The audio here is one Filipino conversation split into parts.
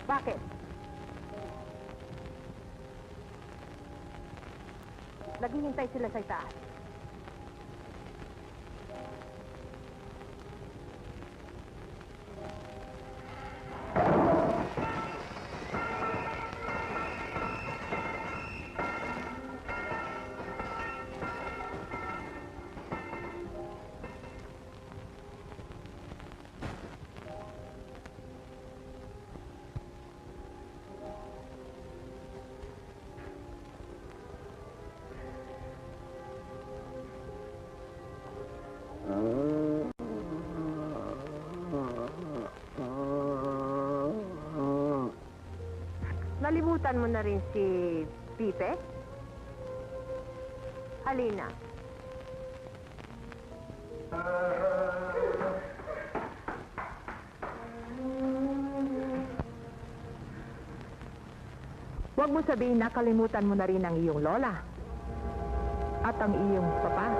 Bakit? Naghihintay sila sa itaas. Nalimutan mo na rin si Pipe? Halina. Huwag mo sabihin na kalimutan mo na rin ang iyong lola at ang iyong papa.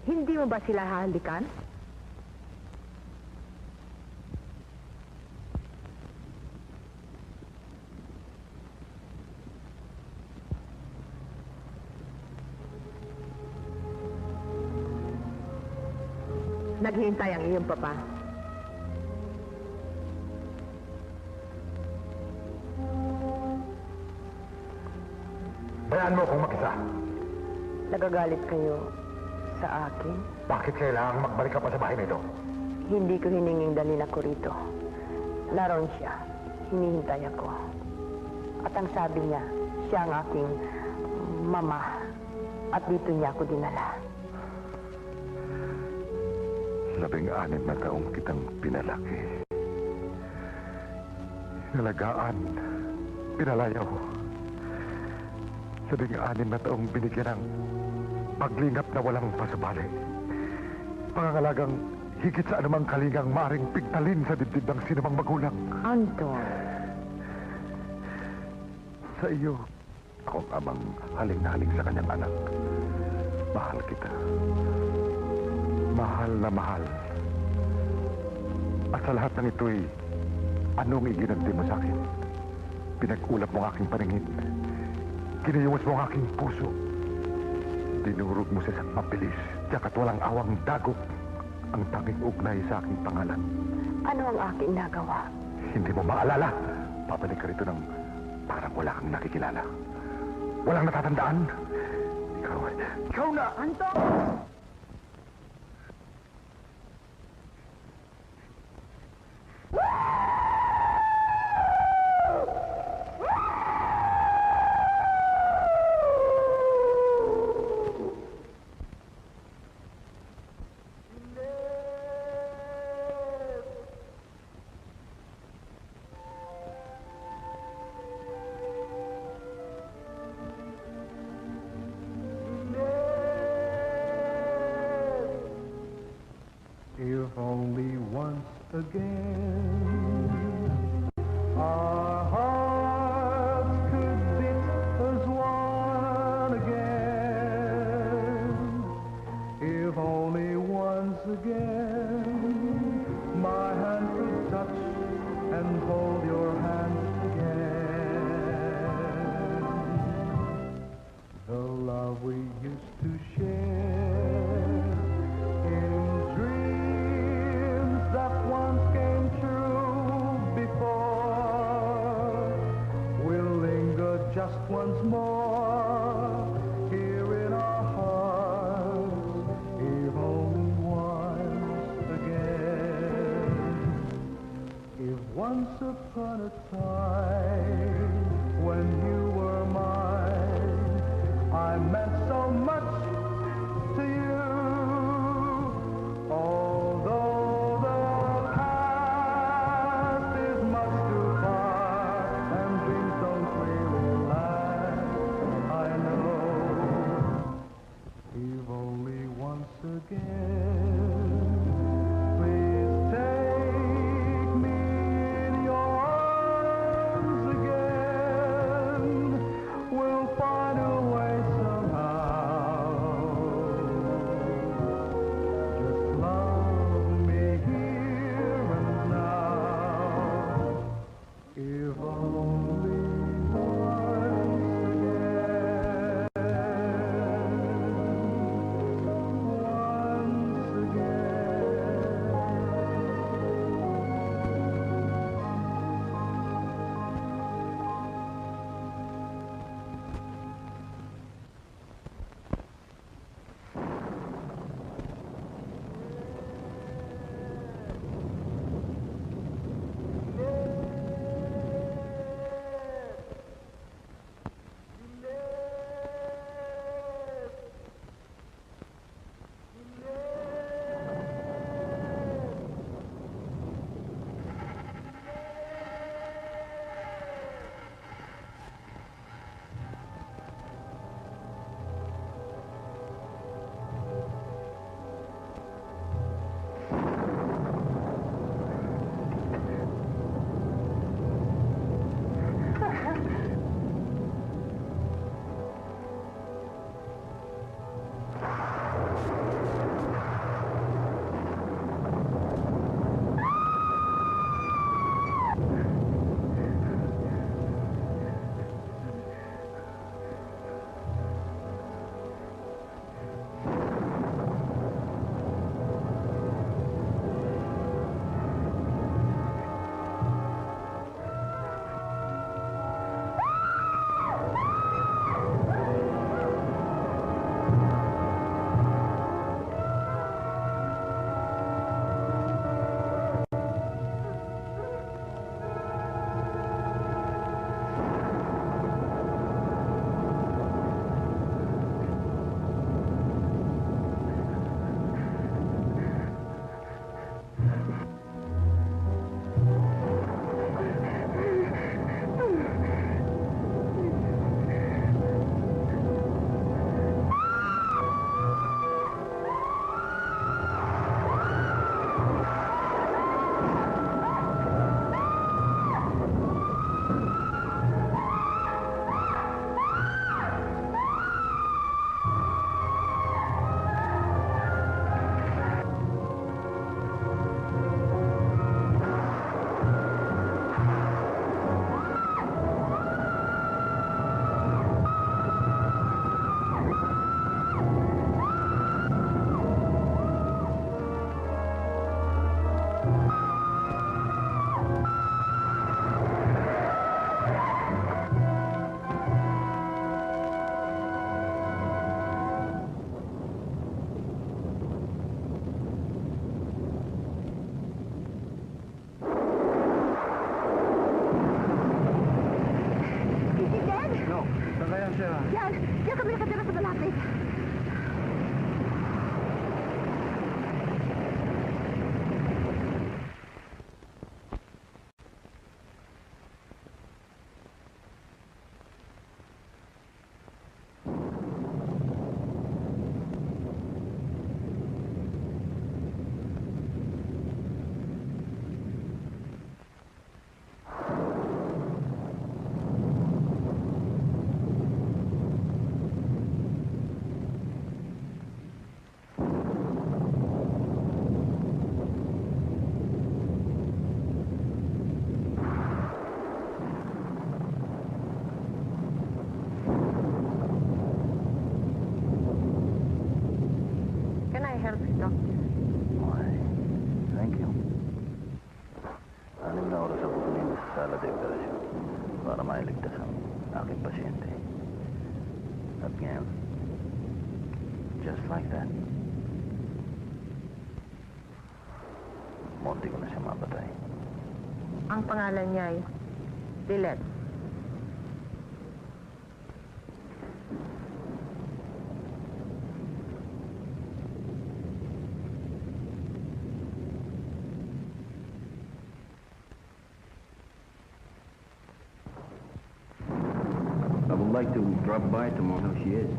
Hindi mo ba sila hahalikan? Naghihintay ang iyong papa. Bayaan mo akong mag-isa. Nagagalit kayo sa akin? Bakit kailangang magbalik ka pa sa bahay nito? Hindi ko hininging dalhin ako rito. Naroon siya. Hinihintay ako. At ang sabi niya, siya ang aking mama. At dito niya ako dinala. 16 na taong kitang pinalaki. Inalagaan. Pinalayaw. 16 na taong binigyan ng paglingap na walang pasabali. Pangangalagang higit sa anumang kalingang maring pigtalin sa dibdib ng sinumang magulang. Anton. Sa iyo, akong amang haling na haling sa kanyang anak. Mahal kita. Mahal na mahal. At sa lahat ng ito'y, anong iginanti mo sa akin? Pinag-ulap mo ang aking paningin. Kinayuwas mo ang aking puso. Dinurog mo sa isang mabilis, tiyak at walang awang dagok ang tanging ugnay sa aking pangalan. Ano ang aking nagawa? Hindi mo maalala. Babalik ka rito ng parang wala kang nakikilala. Walang natatandaan. Ikaw na! Anton! If only once again our hearts could beat as one again. If only once again my hand could touch and hold your hand again. The love we used to share in dreams that once came true before will linger just once more here in our hearts, if only once again. If once upon a time when you were mine, I meant so much to you. Although the past is much too far and dreams don't really last, I know. If only once again, please take me in your arms again. We'll find a way somehow sala de operasyon para mailigtas ang aking pasyente. At ngayon, just like that, munti ko na siya mapatay. Ang pangalan niya ay Lilet. I would like to drop by tomorrow. How she is.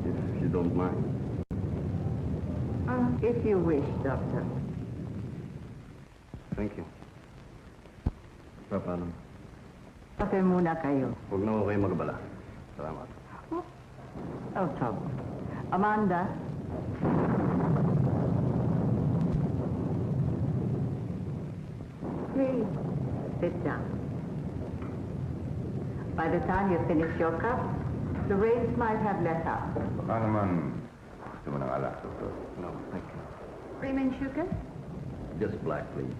If you don't mind. If you wish, Doctor. Thank you. Paano? Kape muna kayo. Huwag na kayo magabala. Salamat. No trouble. Amanda? Please, sit down. By the time you finish your cup, the rains might have let up. Baka naman gusto mo ng alak, Doktor. No, thank you. Cream and sugar? Just black, please.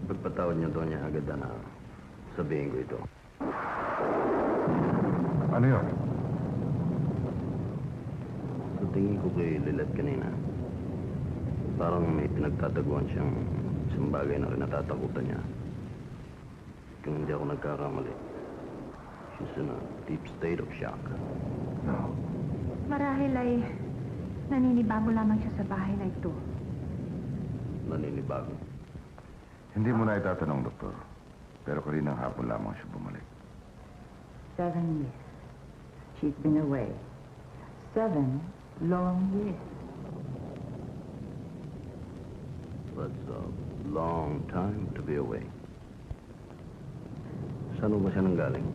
Pagpatawad niyo doon niya agad na sabihin ko ito. Ano yun? Sa tingin ko kay Lilet kanina, parang may pinagtataguan siyang isang bagay na rin natatakutan niya. Kung hindi ako nagkakamali, she's in a deep state of shock. No. Marahil ay naninibago lamang siya sa bahay na ito. Naninibago. Hindi mo na itatanong, Doktor. Pero kaninang hapon lamang siya bumalik. 7 years. She's been away. 7 long years. That's a long time to be away. Saan ba siya nanggaling?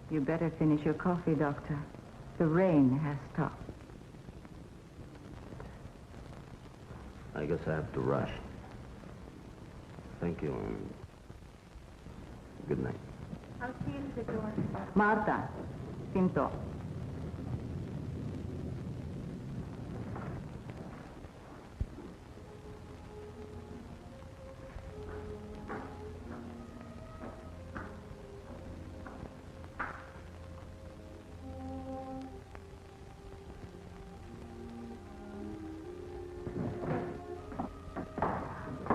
You better finish your coffee, Doctor. The rain has stopped. I guess I have to rush. Thank you and good night. I'll see you at the door. Marta, pinto.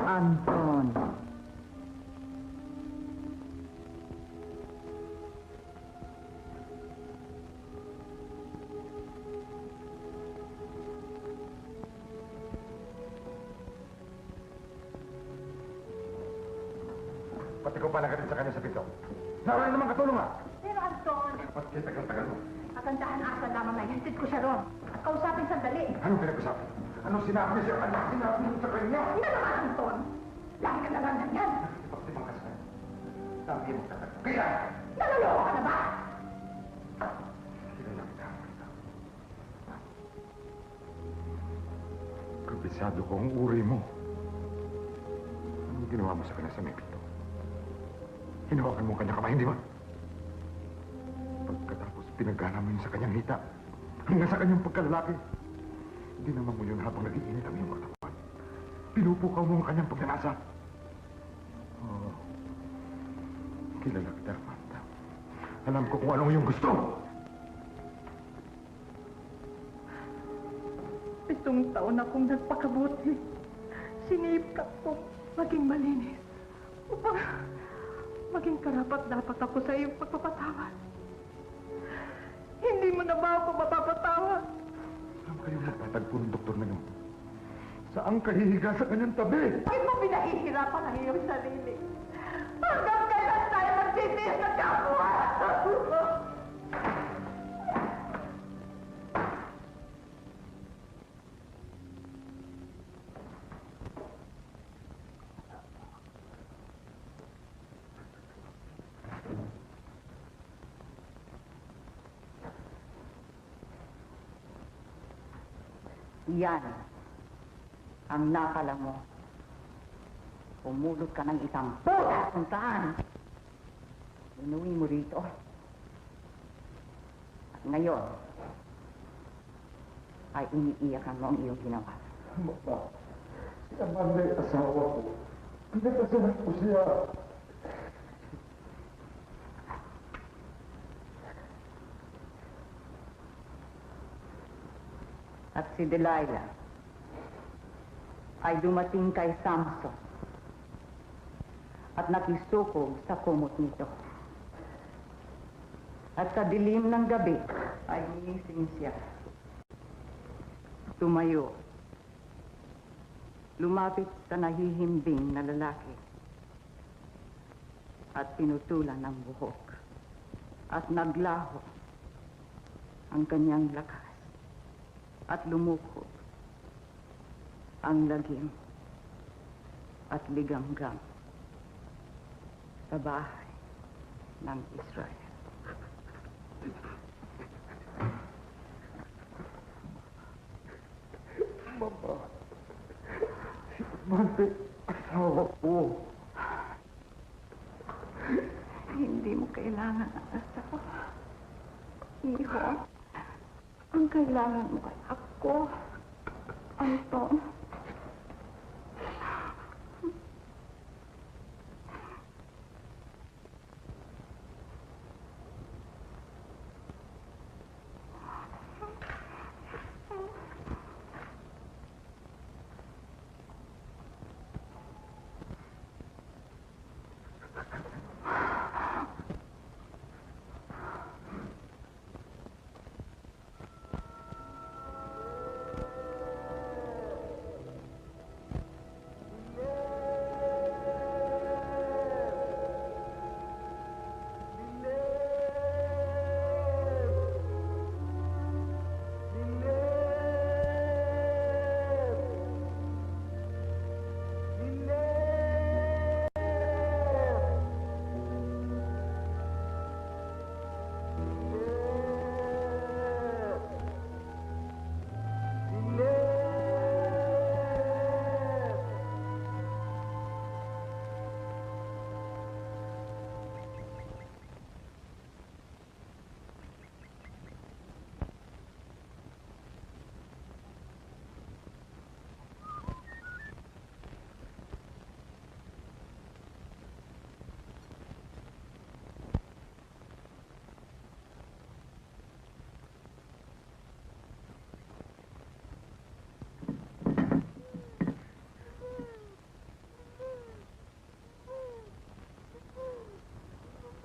Anton. Pati ko pa nagalit sa kanya sa pinto. Naroon naman katulong ah! Pero Anton, Ba't kaya tagal-tagal mo? kagandahan asa lamang na ihatid ko siya ron. At kausapin sandali. Anong pinag-usapan? Anong sinabi niya siya? Anong sinabi niya sa kanya? Ano naman, Anton? Lagi ka na lang ganyan. Ipagtimang ka sa kanya. Sabi mo tagal. Kaya! Naloloko ka na ba? Kilala kita, Marta. Kabisado ko ang uri mo. Anong ginawa mo sa kanya sa may pinto? Hinawakan mo ang kanya kamay, hindi ba? Pagkatapos pinagana mo yun sa kanyang hita, hanggang sa kanyang pagkalalaki, ginawa mo yun habang nag-iinit ang iyong katawan. Pinupukaw mo ang kanyang pagnanasa. Oo. Kilala kita, Marta. Alam ko kung anong iyong gusto. 7 taon akong nagpakabuti. Sinipkap ko maging malinis. Upang maging karapat-dapat ako sa iyong pagpapatawad. Hindi mo na ba ako mapapatawad? Saan kayo magtatagpo ng doktor na yun? Saan kahihiga sa kanyang tabi? Bakit mo pinahihirapan ang iyong sarili? Hanggang kailan tayo magtitiis na kapwa? Yan ang nakala mo. Pumulot ka ng isang puta kung saan. Inuwi mo rito. At ngayon, ay iniiyakan mo ang iyong ginawa. Mama, si Amanda ay asawa ko. Pinagkasalan ko siya. At si Delilah ay dumating kay Samson at nakisukog sa kumot nito. At sa dilim ng gabi ay ginising siya. Tumayo. Lumapit sa nahihimbing na lalaki at pinutulan ng buhok at naglaho ang kanyang lakas at lumukog ang lagim at ligamgam sa bahay ng Israel. Mama, si Amanda ay asawa ko. Hindi mo kailangan ang asawa. Iho, ang kailangan mo ay ako, Anton.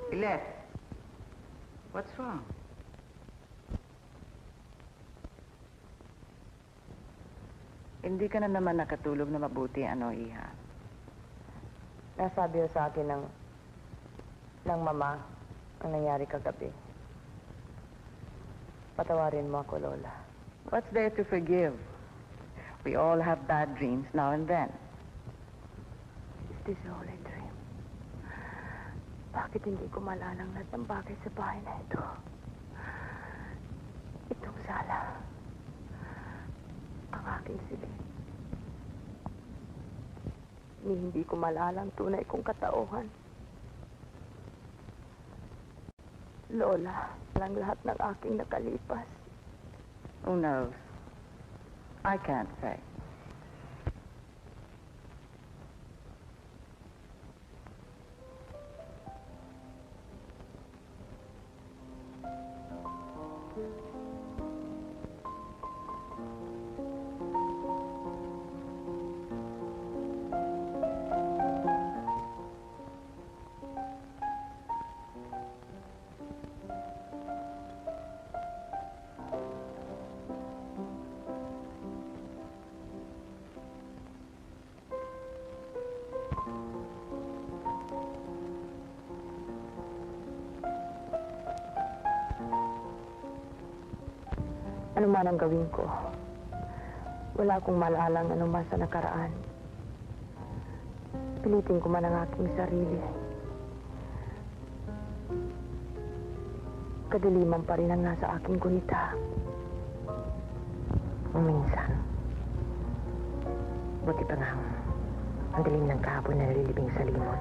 Ilet, what's wrong? Hindi ka na naman nakatulog na mabuti, ano, Iha? Nasabi sa akin ng mama ang nangyari kagabi. Patawarin mo ako, Lola. What's there to forgive? We all have bad dreams now and then. Is this all a dream? Bakit hindi ko malalang lahat ng bagay sa bahay na ito? Itong sala. Ang aking silid. Ni hindi ko malalang tunay kong katauhan. Lola, lang lahat ng aking nakalipas. Who knows? I can't say. Ano man ang gawin ko, wala akong malalang anuman sa nakaraan. Pilitin ko man ang aking sarili. Kadiliman pa rin ang nasa aking gunita. Minsan, buti pa nga Ang dilim ng kahapon na nalilibing sa limot.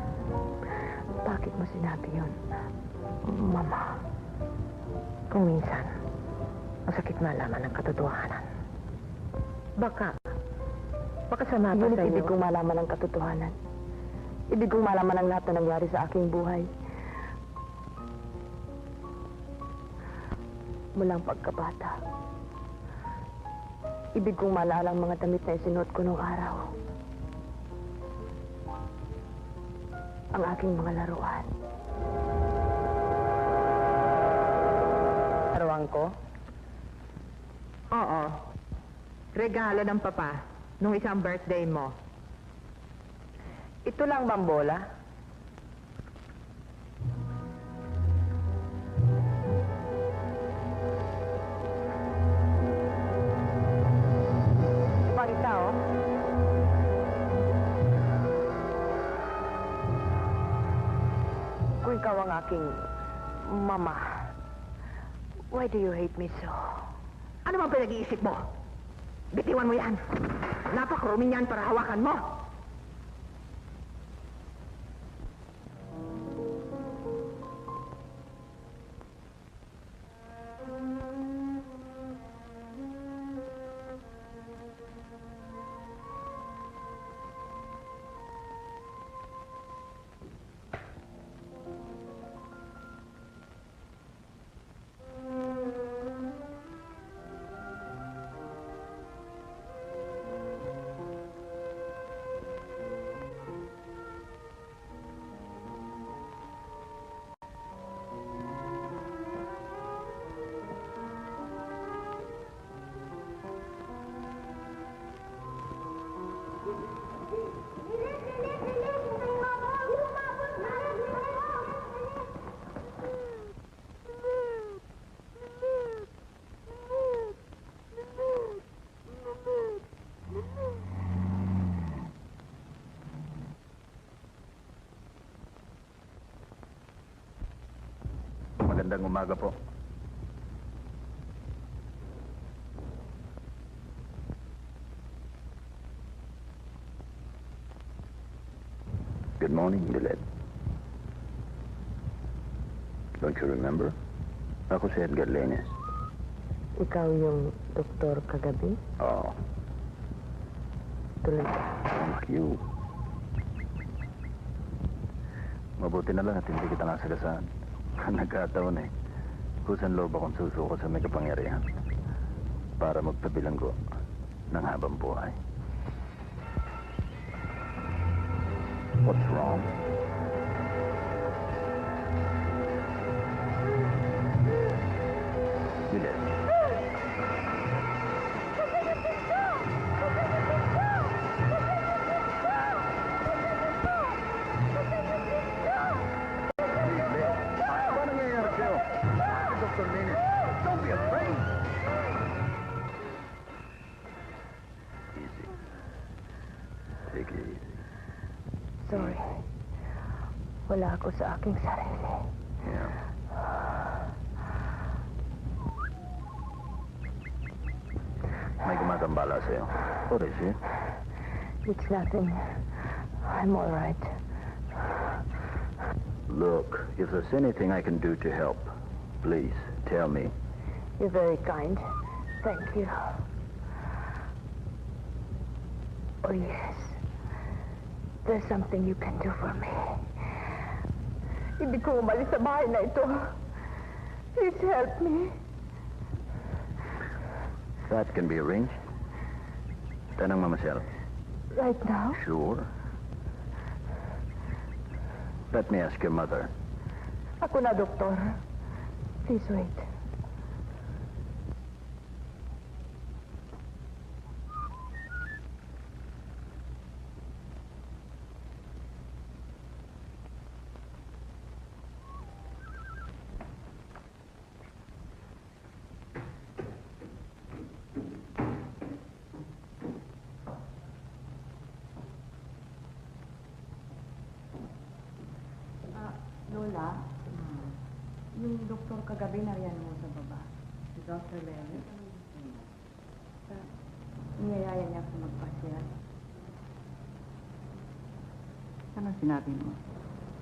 Bakit mo sinabi yun, Mama? Kung minsan, ang sakit malaman ng katotohanan. Baka sama pa Ngunit sa'yo. ibig kong malaman ang katotohanan. Ibig kong malaman ang lahat na nangyari sa aking buhay. Mulang pagkabata. Ibig kong maalala ang mga damit na isinuot ko noong araw. Ang aking mga laruan. Laruan ko? Oo. Regalo ng papa nung isang birthday mo. Ito lang bang bola? Pakita, oh. Kung ikaw ang aking mama, why do you hate me so? Ano bang pinag-iisip mo? Bitiwan mo yan. Napakrumi yan para hawakan mo. Magandang umaga po. Good morning, Lilith. Don't you remember? Ako si Edgar Lenes. Ikaw yung doktor kagabi? Oh, Tuloy ka. thank you. Mabuti na lang at hindi kita nasagasaan. Nagkataon eh. Kusan loob akong susuko sa may kapangyarihan para magpabilanggo ng habang buhay. What's wrong? Juliet. Ano nangyayari sa'yo? Dr. Lenes, don't be afraid. Easy. Take it easy. Sorry. Wala ako sa aking sarili. Yeah. May gumagambala sa'yo. What is it? It's nothing. I'm all right. Look, if there's anything I can do to help, please tell me. You're very kind. Thank you. Oh, yes. There's something you can do for me. Hindi ko umalis sa bahay na ito. Please help me. That can be arranged. Tanang mamasyal. Right now? Sure. Let me ask your mother. Ako na, doktor. Please wait. Lola, yung doktor kagabi nariyan mo sa baba. Si Dr. Lenny. Niyayaya niya ako magpasya. Ano sinabi mo?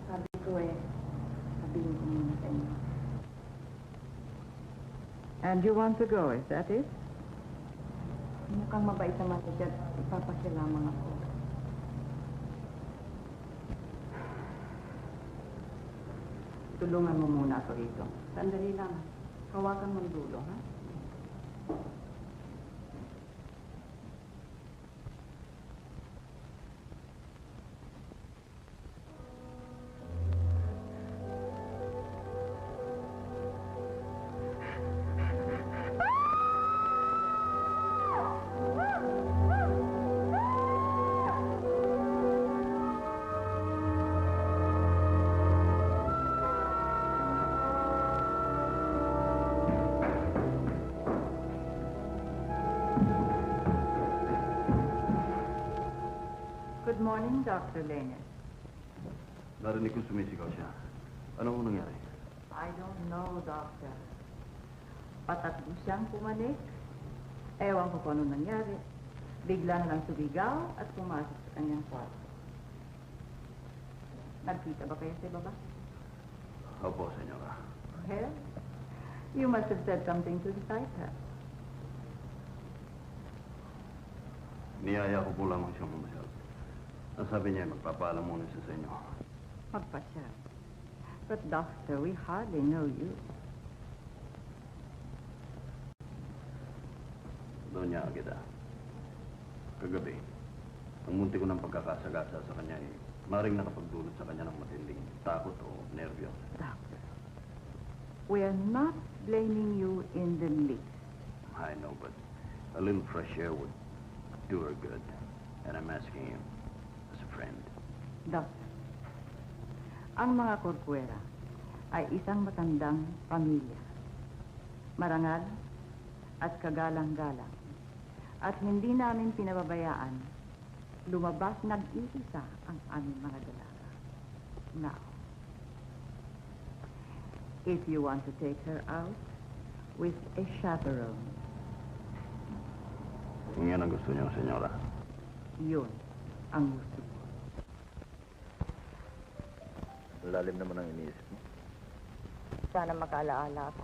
Sabi ko sabihin ko muna sa inyo. And you want to go, is that it? Mukhang mabait naman siya dyan. Ipapasya lamang ako. Tulungan mo muna ako rito. Sandali lang. Hawakan mo ang dulo, ha? Good morning, Dr. Lane. Narinig ko sumisigaw siya. Ano ang nangyari? I don't know, Doctor. Patakbo siyang pumanik. Ewan ko kung ano nangyari. Bigla na lang sumigaw at pumasok sa kanyang kwarto. Nagkita ba kayo sa baba? Opo, senyora. Well, you must have said something to excite her. Niyaya ko po lamang siyang mamasyal. Ang sabi niya, magpapaalam muna siya sa inyo. Magpasyal. But Doctor, we hardly know you. Doon niya kita. Kagabi, ang munti ko ng pagkakasagasa sa kanya ay maring nakapagdulot sa kanya ng matinding takot o nervyos. Doctor, we are not blaming you in the least. I know, but a little fresh air would do her good. And I'm asking you, as a friend. Doctor, ang mga Corcuera ay isang matandang pamilya. Marangal at kagalang-galang. At hindi namin pinababayaan, lumabas nag-iisa ang aming mga dalaga. Now, if you want to take her out with a chaperone, Yan ang gusto niyo, senyora. yun ang gusto ko. Lalim naman ang iniisip mo. Sana makaalaala ako.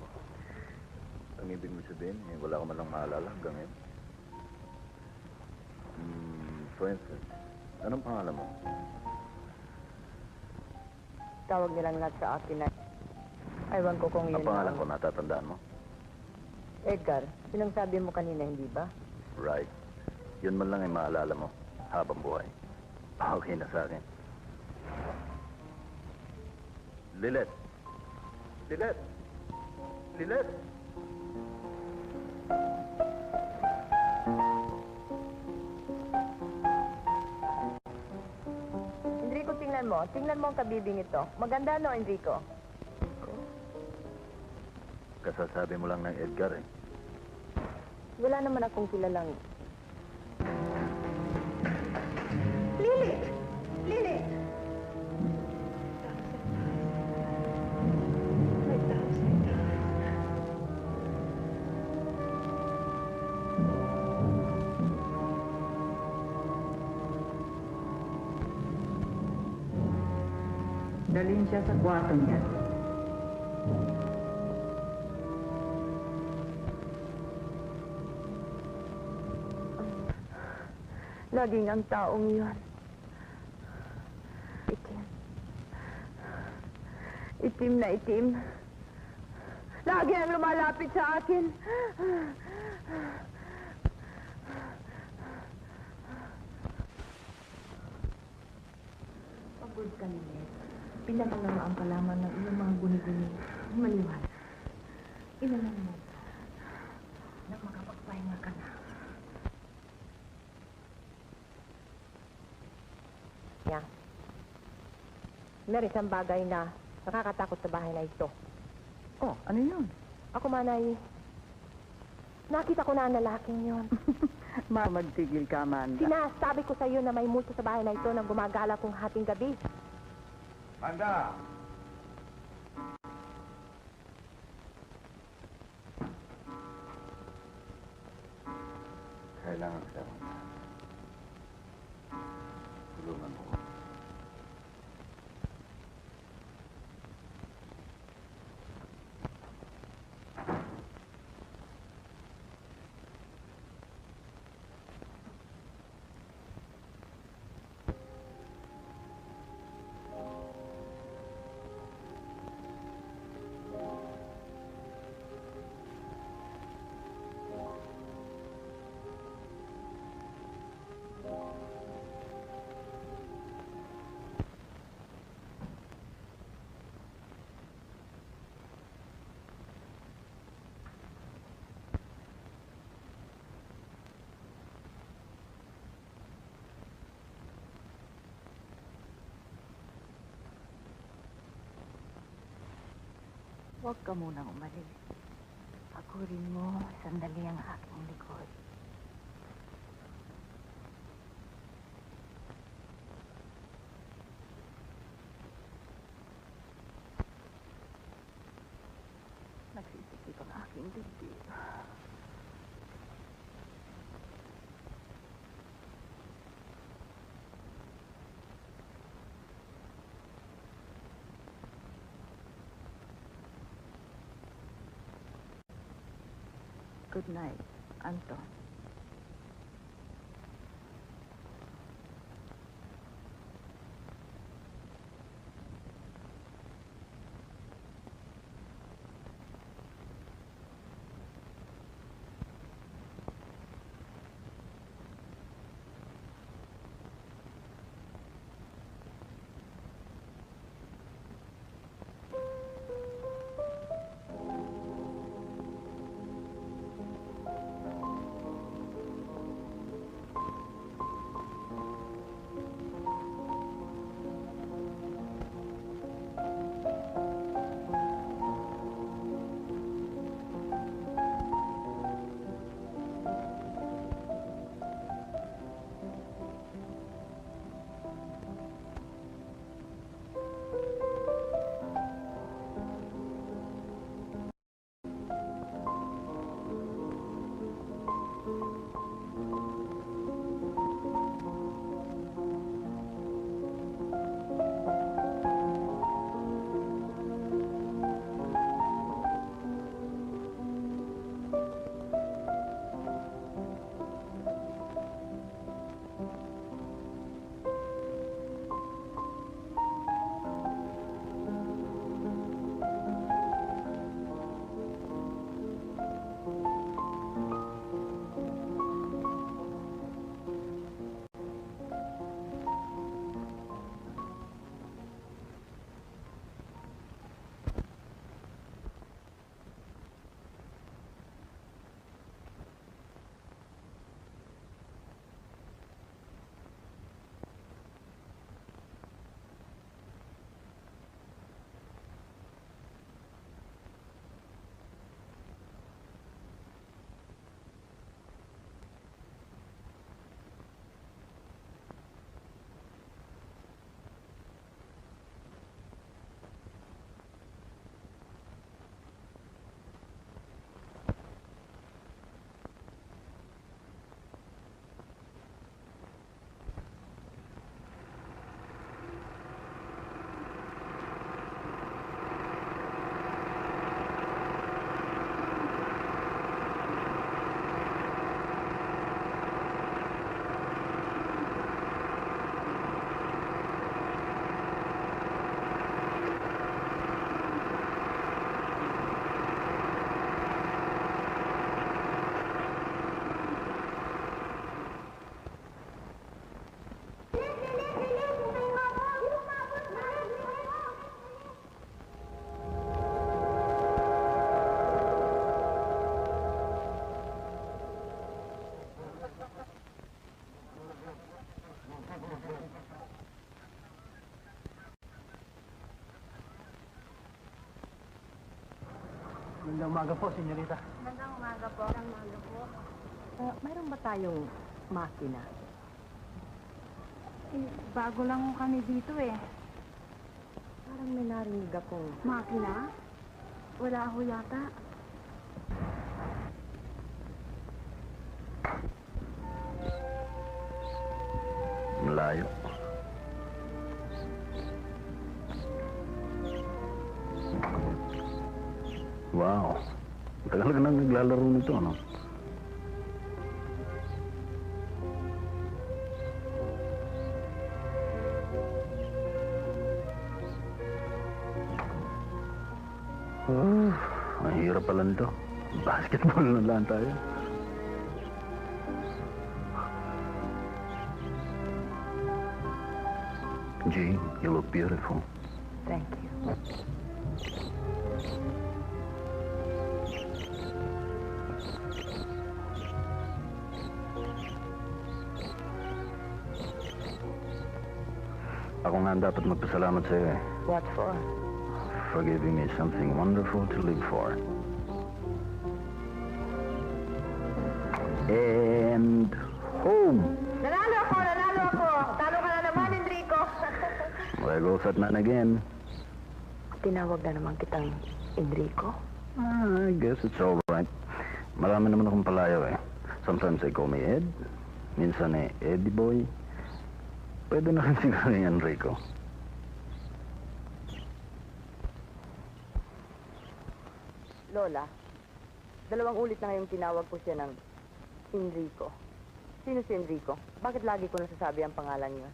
Ang ibig mo sabihin, wala ka man lang maalala hanggang ngayon. For instance, anong pangalan mo? Tawag nilang lahat sa akin na... Aywan ko kung yun Ang pangalan ko, natatandaan mo? Edgar, sinangsabi mo kanina, hindi ba? Right. Yun man lang ay maalala mo habang buhay. Okay na sa akin. Lilet! Lilet! Lilet! Enrico, tingnan mo. Tingnan mo ang kabibing ito. Maganda, no, Enrico? Kasasabi mo lang ng Edgar eh. Wala naman akong kilalang... Dalhin siya sa kwarto niya. Laging ang taong yun. Itim. Itim na itim. Lagi ang lumalapit sa akin. Pagod ka, Linet. Pinakalamaan ka lamang ng iyong mga guni-guni. Maliwanag. Inalam mo na makapagpahinga ka na. Yeah. Meron isang bagay na nakakatakot sa bahay na ito. Oh, ano yun? Ako man ay... Nakita ko na ang lalaking yun. Magtigil ka, Amanda. Sinasabi ko sa iyo na may multo sa bahay na ito na gumagala kong hating gabi. Manda! Kailangan siya. Tulungan mo ko. Huwag ka munang umalis. Pagurin mo sandali ang aking likod. Nagsisikip ang aking dibdib. Good night, Anton. Magandang umaga po, senyorita. Magandang umaga po. Mayroon ba tayong makina? Bago lang ho kami dito eh. Parang may narinig akong... Makina? Wala ho yata. Malayo. Wow. Tagal ka nang naglalaro nito, ano? Ang hirap pala nito. Basketball na lang tayo. Jane, you look beautiful. Thank you. Ako nga ang dapat magpasalamat sa'yo eh. What for? for giving me something wonderful to live for. And home. Nanalo ako! Talo ka na naman, Enrico. There goes that man again. Tinawag na naman kitang Enrico. I guess it's all right. Marami naman akong palayaw eh. Sometimes they call me Ed. Minsan Eddie Boy. Pwede na rin siguro ni Enrico. Lola, 2 ulit na ngayong tinawag ko siya ng Enrico. Sino si Enrico? Bakit lagi ko nasasabi ang pangalan niya?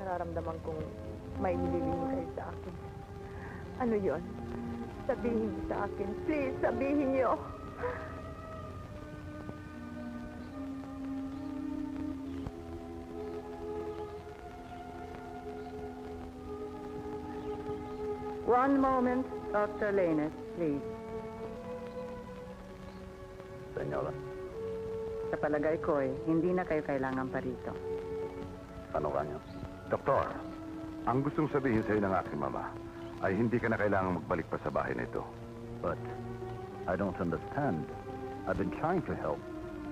Nararamdaman kong may nililihim kayo sa akin. Ano yon? Sabihin niyo sa akin. Please, sabihin niyo. One moment, Dr. Lanes, please. Senyola, Sa palagay ko hindi na kayo kailangan pa rito. ano ka niyo? Doktor, ang gustong sabihin sa'yo ng aking mama ay hindi ka na kailangang magbalik pa sa bahay na ito. But I don't understand. I've been trying to help.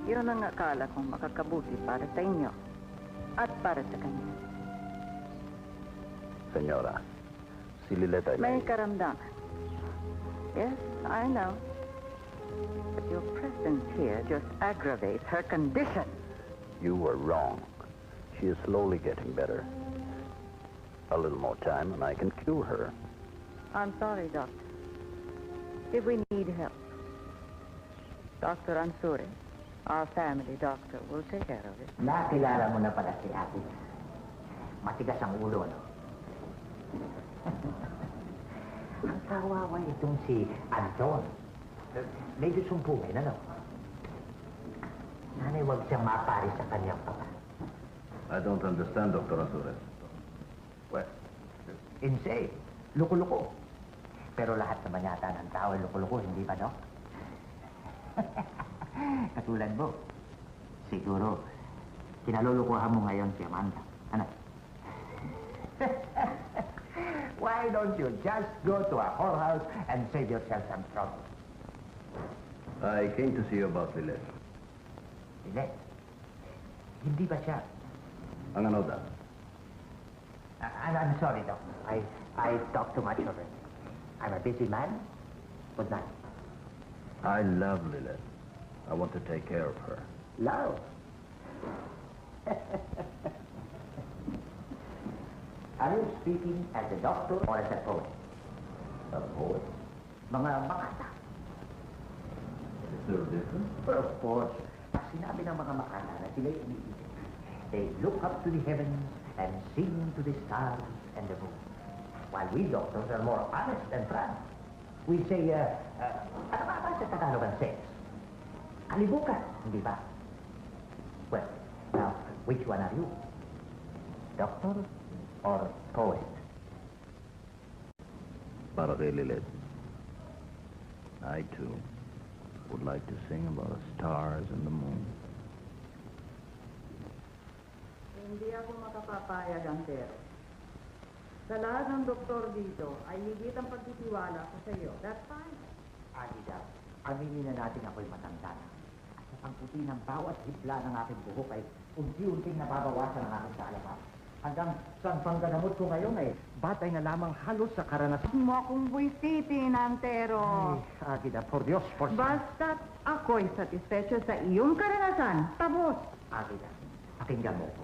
Yun ang akala kong makakabuti para sa inyo at para sa kanya. Senyora, si Lilet ay May karamdaman. Yes, I know. But your presence here just aggravates her condition. You were wrong. She is slowly getting better. A little more time and I can cure her. I'm sorry, Doctor. If we need help, Dr. Ansuri, our family doctor, will take care of it. Nakilala mo na pala si ate. Matigas ang ulo, no? Ang kawawa itong si Anton. Medyo sumpungin, ano? Nanay, huwag siyang mapari sa kanyang papa. I don't understand, Dr. Azures. Well, insane. Luko-luko. Pero lahat naman yata ng tao ay luko-luko, hindi ba, Doc? Katulad mo. Siguro, kinalulukuhan mo ngayon si Amanda. Ano? Why don't you just go to a whorehouse and save yourself some trouble? I came to see you about Lilet. Hindi. Hindi ba siya? Ang ano daw? I'm sorry, Doc. I talk too much already. I'm a busy man. Good night. I love Lilet. I want to take care of her. Love. Are you speaking as a doctor or as a poet? A poet? Mga makata. Is there a difference? Well, of course, pag sinabi ng mga makata na sila'y umiibig, they look up to the heavens and sing to the stars and the moon. While we doctors are more honest and frank. We say, ano ba sa Tagalog ang sex? Alibukan, hindi ba? Well, now, which one are you? Doctor or poet? Para kay Lilet. I, too, would like to sing about the stars and the moon. Hindi ako makapapayag, Antero. Sa lahat ng doktor dito ay higit ang pagtitiwala ko sa iyo. That's fine. Anida, aminin na natin ako'y matanda na. At sa pangputi ng bawat hibla ng aking buhok ay unti-unting nababawasan ang aking kaalaman. Hanggang sa pangganamot ko ngayon ay batay na lamang halos sa karanasan. Huwag mo akong buwisitin, Antero. Ay, Agida, por Dios, por Basta't ako'y satisfecho sa iyong karanasan. Tapos. Agida, pakinggan mo ko.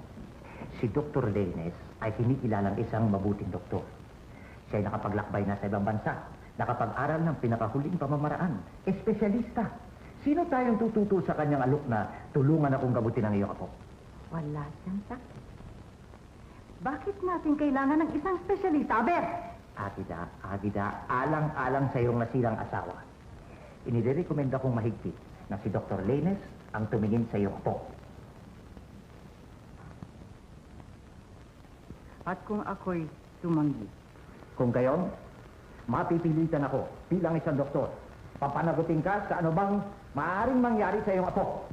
Si Dr. Lanes ay kinikilalang isang mabuting doktor. Siya'y nakapaglakbay na sa ibang bansa, nakapag-aral ng pinakahuling pamamaraan, espesyalista. Sino tayong tututo sa kanyang alok na tulungan akong gabutin ang iyong apo? Wala siyang sakit. Bakit natin kailangan ng isang espesyalista, Aber? Agida, alang-alang sa iyong nasirang asawa. Inirekomenda kong mahigpit na si Dr. Lanes ang tumingin sa iyong apo. At kung ako'y tumanggi? Kung gayon, mapipilitan ako bilang isang doktor. Papanagutin ka sa ano bang maaaring mangyari sa iyong apo.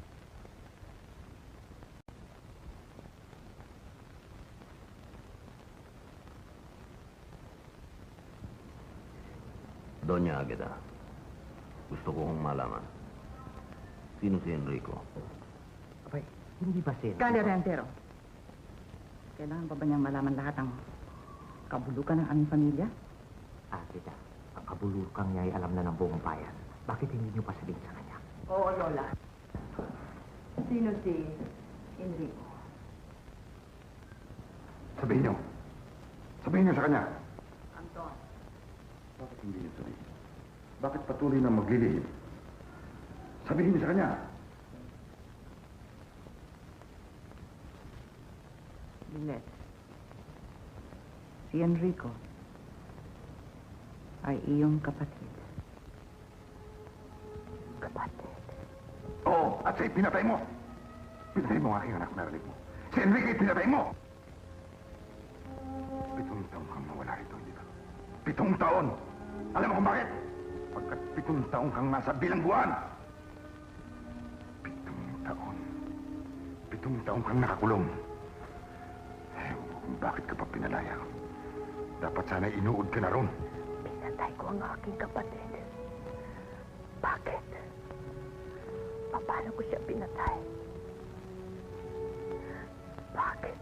Doña Agueda, gusto ko kong malaman. Sino si Enrico? Abay, hindi ba si... Kali Rentero. Kailangan pa ba niyang malaman lahat ng kabulukan ng aming pamilya? Tita, ang kabulukang niya ay alam na ng buong bayan. Bakit hindi niyo pa sabihin sa kanya? Oo, Lola. Sino si Enrico? Sabihin niyo. Sabihin niyo sa kanya. Anton. Bakit hindi niyo sabihin? Bakit patuloy na maglilihim? Sabihin niyo sa kanya. Lilet. Si Enrico ay iyong kapatid. Kapatid. Oo, at siya'y pinatay mo. Pinatay mo ang aking anak, narinig mo. Si Enrique, pinatay mo! 7 taon kang nawala rito, hindi ba? 7 taon! Alam mo kung bakit? Pagkat 7 taon kang nasa bilangguan! 7 taon. 7 taon kang nakakulong. Ewan ko kung bakit ka pa pinalaya. Dapat sana inuod ka na ron. Pinatay ko ang aking kapatid. Bakit? Paano ko siya pinatay? Bakit?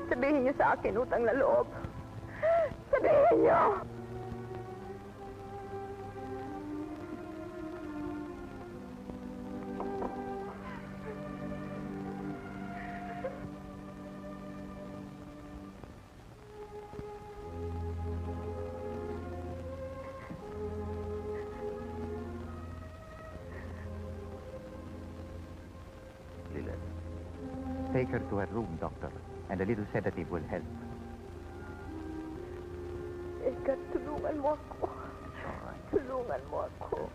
Sabihin niyo sa akin, utang na loob. Sabihin niyo! Lilet. Take her to her room, doctor, and a little sedative will help. Edgar, tulungan mo ako. Tulungan mo ako.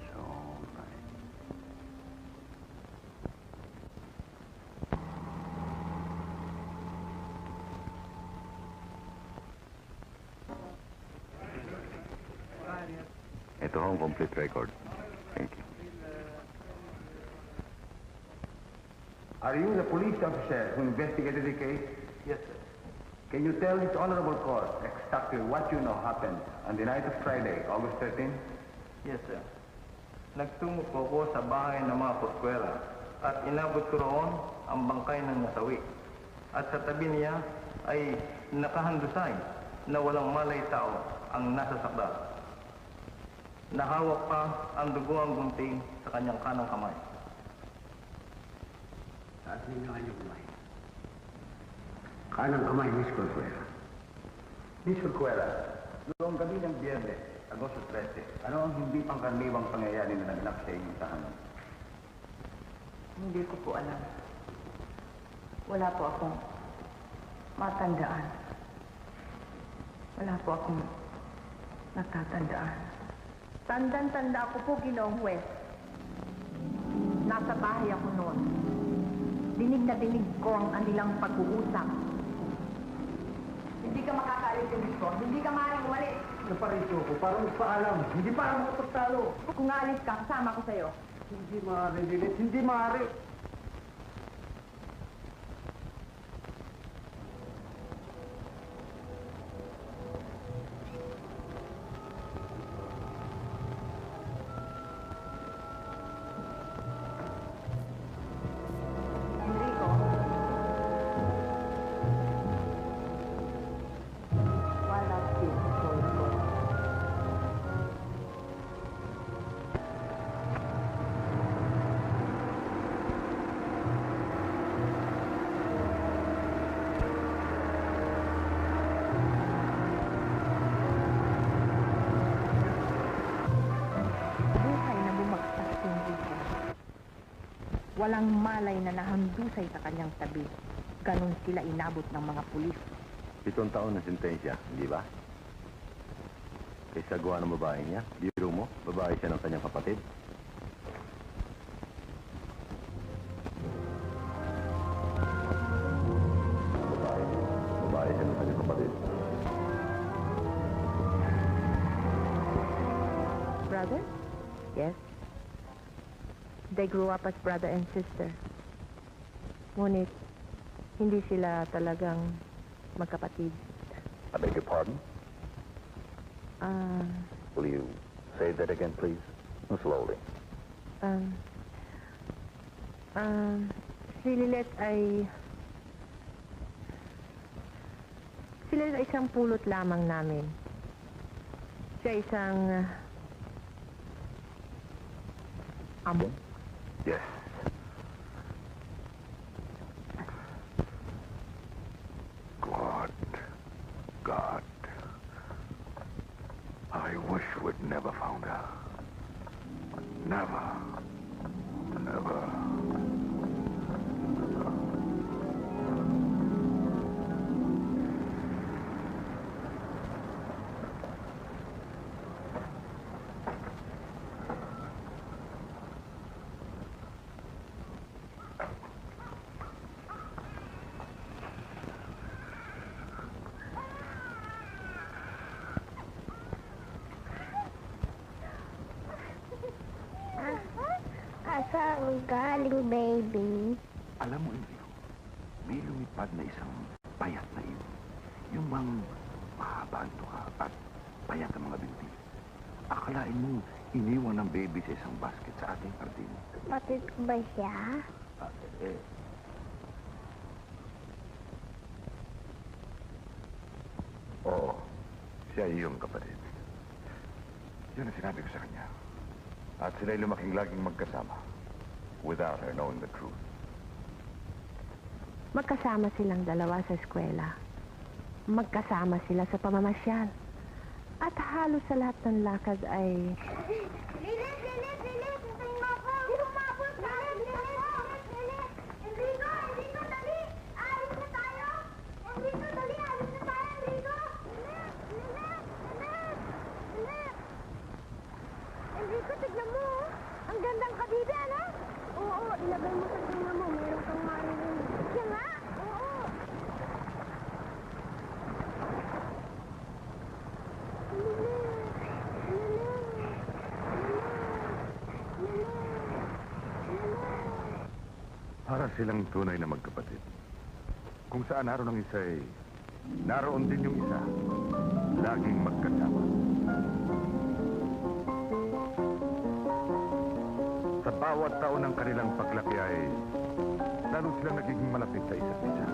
Ito ho ang complete record. Thank you. Are you the police officer who investigated the case? Yes, sir. Can you tell this honorable court exactly what you know happened on the night of Friday, August 13? Yes, sir. Nagtungo po ako sa bahay ng mga kuskwela at inabot ko roon ang bangkay ng nasawi. At sa tabi niya ay nakahandusay na walang malay tao ang nasa sakdal. Nahawak pa ang dugo ang gunting sa kanyang kanang kamay. Taas ninyo ang inyong kamay. Kanang kamay, Miss Corcuera. Miss Corcuera, noong gabi ng Biyernes, Agosto 13, ano ang hindi pangkaraniwang pangyayari na naganap sa inyong tahanan? Hindi ko po alam. Wala po akong matandaan. Wala po akong natatandaan. Tandang-tanda ko po, Ginoong Huwes. Nasa bahay ako noon. Dinig na dinig ko ang anilang pag-uusap. Hindi ka makakaalis sa ko. Hindi ka maaaring umalis. Naparito ko para magpaalam. Hindi para magpagtalo. Kung aalis ka, kasama ko sa'yo. Hindi maaari, Lilit. Hindi maaari. Enrico. Wala siyang ko. Buhay na bumagsak si Enrico. Walang malay na nahandusay sa kanyang tabi. Ganon sila inabot ng mga pulis. 7 taon na sentensya, hindi ba? Kaysa gawa ng babae niya, biro mo, babae siya ng kanyang kapatid. Babae siya ng kanyang kapatid. Brother? Yes. They grew up as brother and sister. Ngunit, hindi sila talagang magkapatid. I beg your pardon? Will you say that again, please? Slowly. Si Lilet ay... Si Lilet ay isang pulot lamang namin. Siya isang... amo. Yes. God. I wish we'd never found her. Never. Saan galing, baby? Alam mo, Enrico, may lumipad na isang payat na iyo. Yung bang mahaba ang tuka at payat ang mga binti. Akalain mo, iniwan ng baby sa isang basket sa ating hardin. Patid ko ba siya? Oo, siya iyong kapatid. Yun ang sinabi ko sa kanya. At sila'y lumaking laging magkasama without her knowing the truth. Magkasama silang dalawa sa eskwela. Magkasama sila sa pamamasyal. At halos sa lahat ng lakad ay... Lilit! Hintayin mo ako! Hindi umabot! Lilit! Enrico, dali! Alis na tayo! Enrico, dali! Alis na tayo, Enrico! Lilit! Enrico, tignan mo! Ang gandang kabida, ano? Oo, ilagay mo sa tinga mo. Meron kang marinig. Siya nga? Oo. Para silang tunay na magkapatid. Kung saan naroon ang isa ay naroon din yung isa. Laging magkasama. Sa bawat taon ng kanilang paglaki ay lalo silang nagiging malapit sa isa't isa.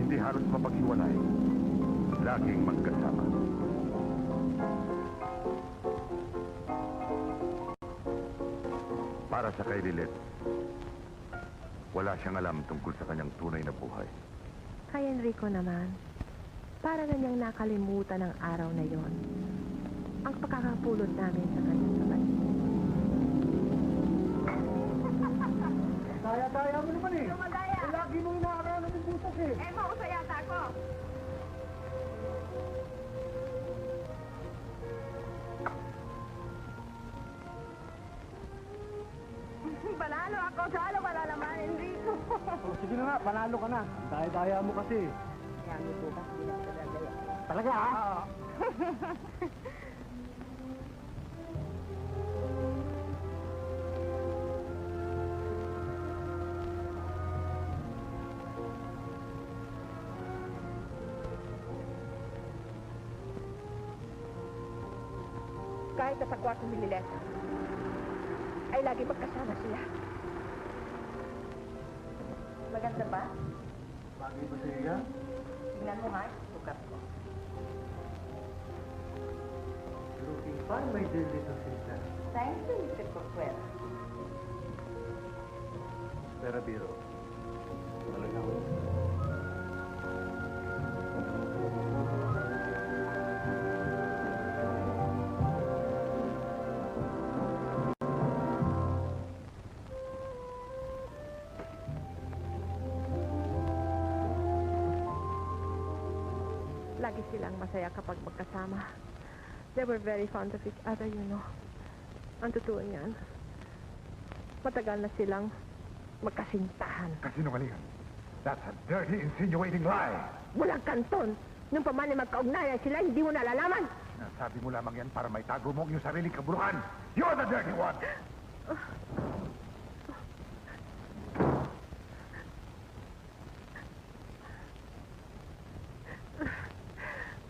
Hindi halos mapaghiwalay. Laging magkasama. Para sa kay Lilet, wala siyang alam tungkol sa kanyang tunay na buhay. Kay Enrico naman, para na niyang nakalimutan ang araw na yon. Ang pagkakapulot namin sa kanyang kapatid. Daya-daya mo naman eh. Lumadaya! Lagi mo inaaralan ng butas eh. Mausa yata ako! Panalo ako! Salo ka na naman, Enrico! Sige na nga, panalo ka na. Daya-daya mo kasi. Yan, bukas, hindi na kita dadaya. Talaga ha? Oo. Kahit na sa kwarto ni Lilet, ay lagi magkasama sila. Maganda ba? Bagay ba sa iya? Tingnan mo nga, sukat ko. Looking fine, my dear little sister. Thank you, Mr. Corcuera. Pero biro. Talaga ho. Lagi silang masaya kapag magkasama. They were very fond of each other, you know. Ang totoo niyan, matagal na silang magkasintahan. Kasinungalingan. That's a dirty, insinuating lie. Walang kanton! Nung pamani magkaugnayan sila, hindi mo nalalaman! Nasabi mo lamang yan para may tago mo ang iyong sariling kabuluhan. You're the dirty one!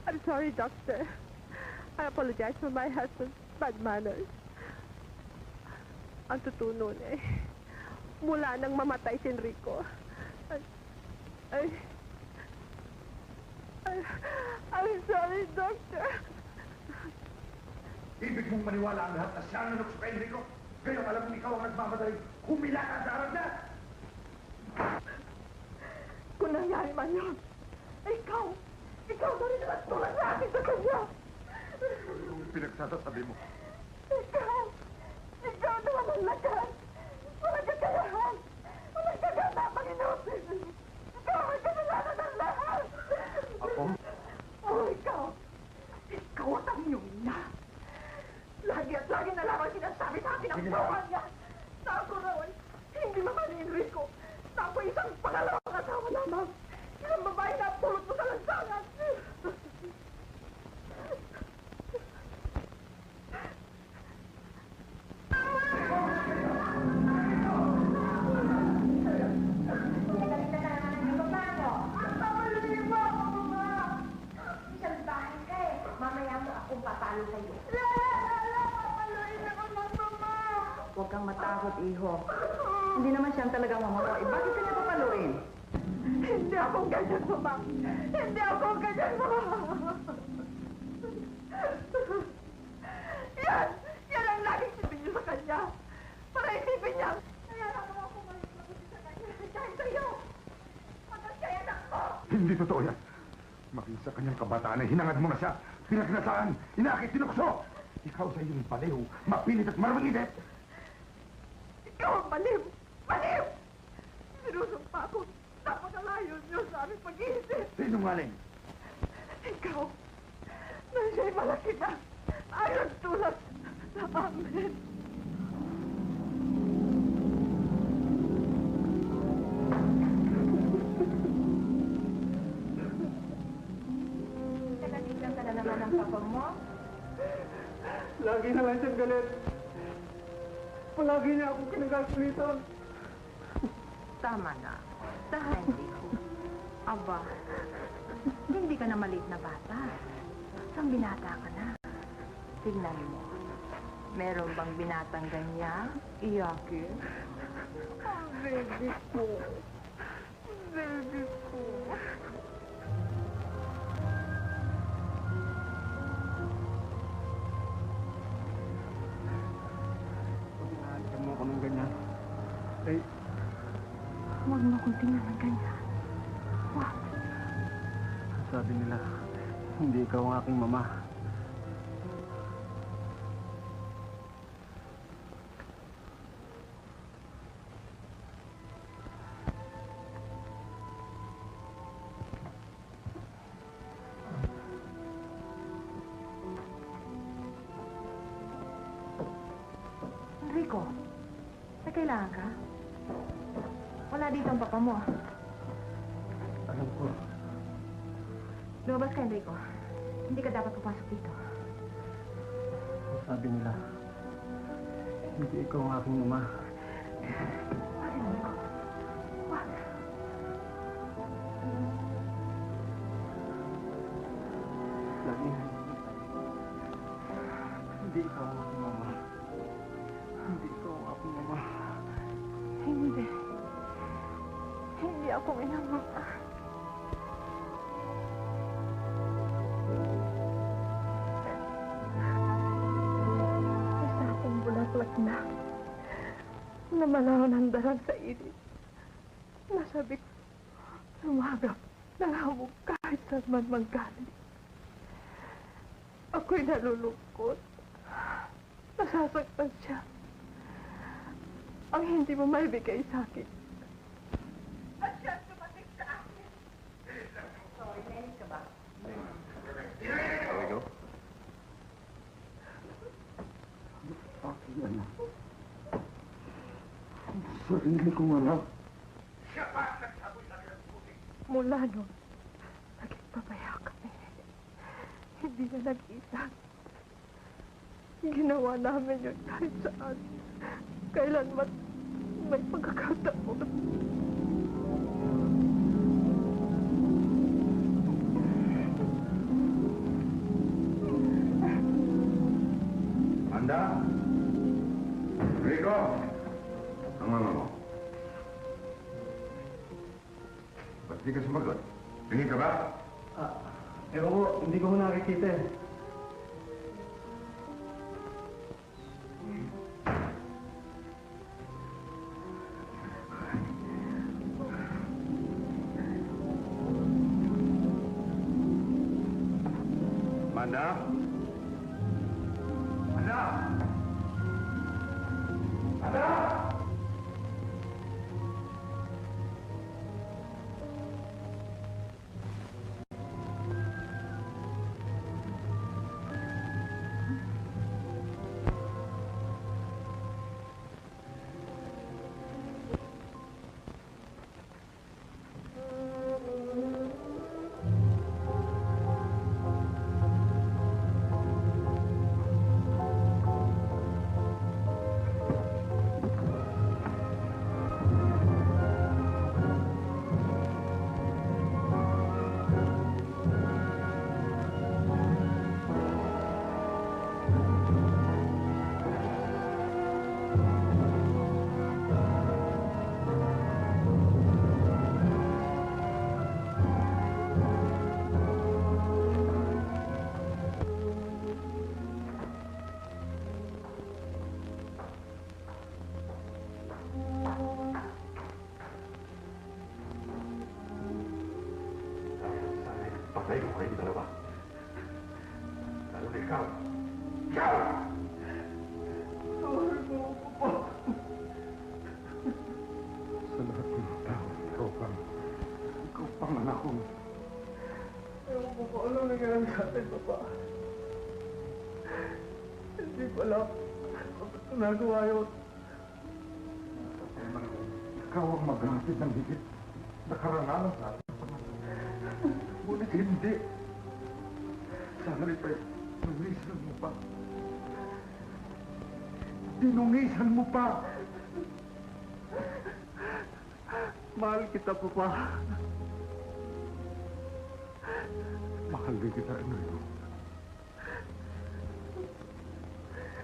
I'm sorry, Doctor. I apologize for my husband's bad manners. Ang totoo nun mula nang mamatay si Enrico, I'm sorry, Doctor. Ibig mong maniwala ang lahat na siya ang nanukso kay Enrico? Ngayon alam mo ikaw ang nagmamadali. Humila ka sa harap niya! Kung nangyari man yun, ikaw na rin ang tulad sa akin sa kanya. Anong pinagsasasabi mo? Ikaw naman ang lakas. Walang kakayahan. Walang kagandang inusin. Ikaw ang kasalanan ng lahat. Ako? Oh, ikaw ang iyong ina. Lagi at lagi na lamang sinasabi sa akin ang bawa niya. Na ako raw hindi naman ni Enrico. Na ako isang pangalawang asawa lamang. Ilang babae na pulot mo sa lansangan. Huwag kang matakot, iho. Hindi naman siyang talagang mama. Bakit ka niya papaluin? Hindi ako ganyan, Mama. Hindi ako ganyan, Mama. Yan ang laging sipin niyo sa kanya. Para isipin niya. Kaya lang ako mabuti sa kanya. Dahil sa'yo. Hanggang kay anak ko. Hindi totoo yan. Maging sa kanyang kabataan ay hinangad mo na siya. Pinagnasaan, inakit, tinukso. Ikaw sa iyong baliw, mapilit at marunidit. Ikaw ang baliw! Baliw! Sinusumpa ako. Napakalayo niyo sa aming pag-iisip. Sinungaling! Ikaw, na siya'y malaki na. Ayaw tulad sa amin. Nagalitan ka na naman ng papa mo? Lagi na lang siyang galit. Palagi niya ako kinagasulitan. Tama na. Dahil hindi ko. Aba, hindi ka na maliit na bata. Isang binata ka na. Tignan mo. Meron bang binatang ganyan? Iyakin? Baby ko. Baby ko. Hinahalikan mo ako ng ganyan. Eh, Huwag mo kong tingnan ng ganyan. Huwag. sabi nila, hindi ikaw ang aking mama. Enrico, may kailangan ka? Wala dito ang papa mo. Alam ko, Lumabas ka, Enrico. Hindi ka dapat papasok dito. sabi nila, hindi ikaw ang aking mama. Wag, Enrico. Wag. Lagi na hindi ikaw ang aking mama. Hindi ikaw ang aking mama. Hindi. Hindi ako minamama. Isa akong bulaklak na malawan ang darang sa iris. Nasabi ko, sumagap ng hamog kahit saan man manggaling. Ako'y nalulungkot. Nasasaktan siya. Ang hindi mo maibigay sa akin. At siya tumating sa akin. Sorry, nainis ka ba? There we go. Aking anak. Sarili kong anak. Mula noon, naging pabaya kami. Hindi na nag-isa. Ginawa namin yun kahit saan. Kailanman may pagkakataon. Manda? Rico! Ang mama mo. Ba't di ka sumagot? Tingin ka ba? Ewan ko, hindi ko nakikita eh. Manda? Manda? Manda? Patay ko kayong dalawa. Lalo na ikaw. Ikaw! Sorry po, Papa. Sa lahat ng tao, ikaw pang anak ko. Ewan ko kung ano nangyari sa atin, Papa. Hindi ko alam. Bakit ko nagawa yun? Ikaw ang maghatid ng higit na karangalan sa atin. Ngunit hindi. Sana pa'y nungisan mo pa. Dinungisan mo pa. Mahal kita, Papa. Mahal din kita, Enrico.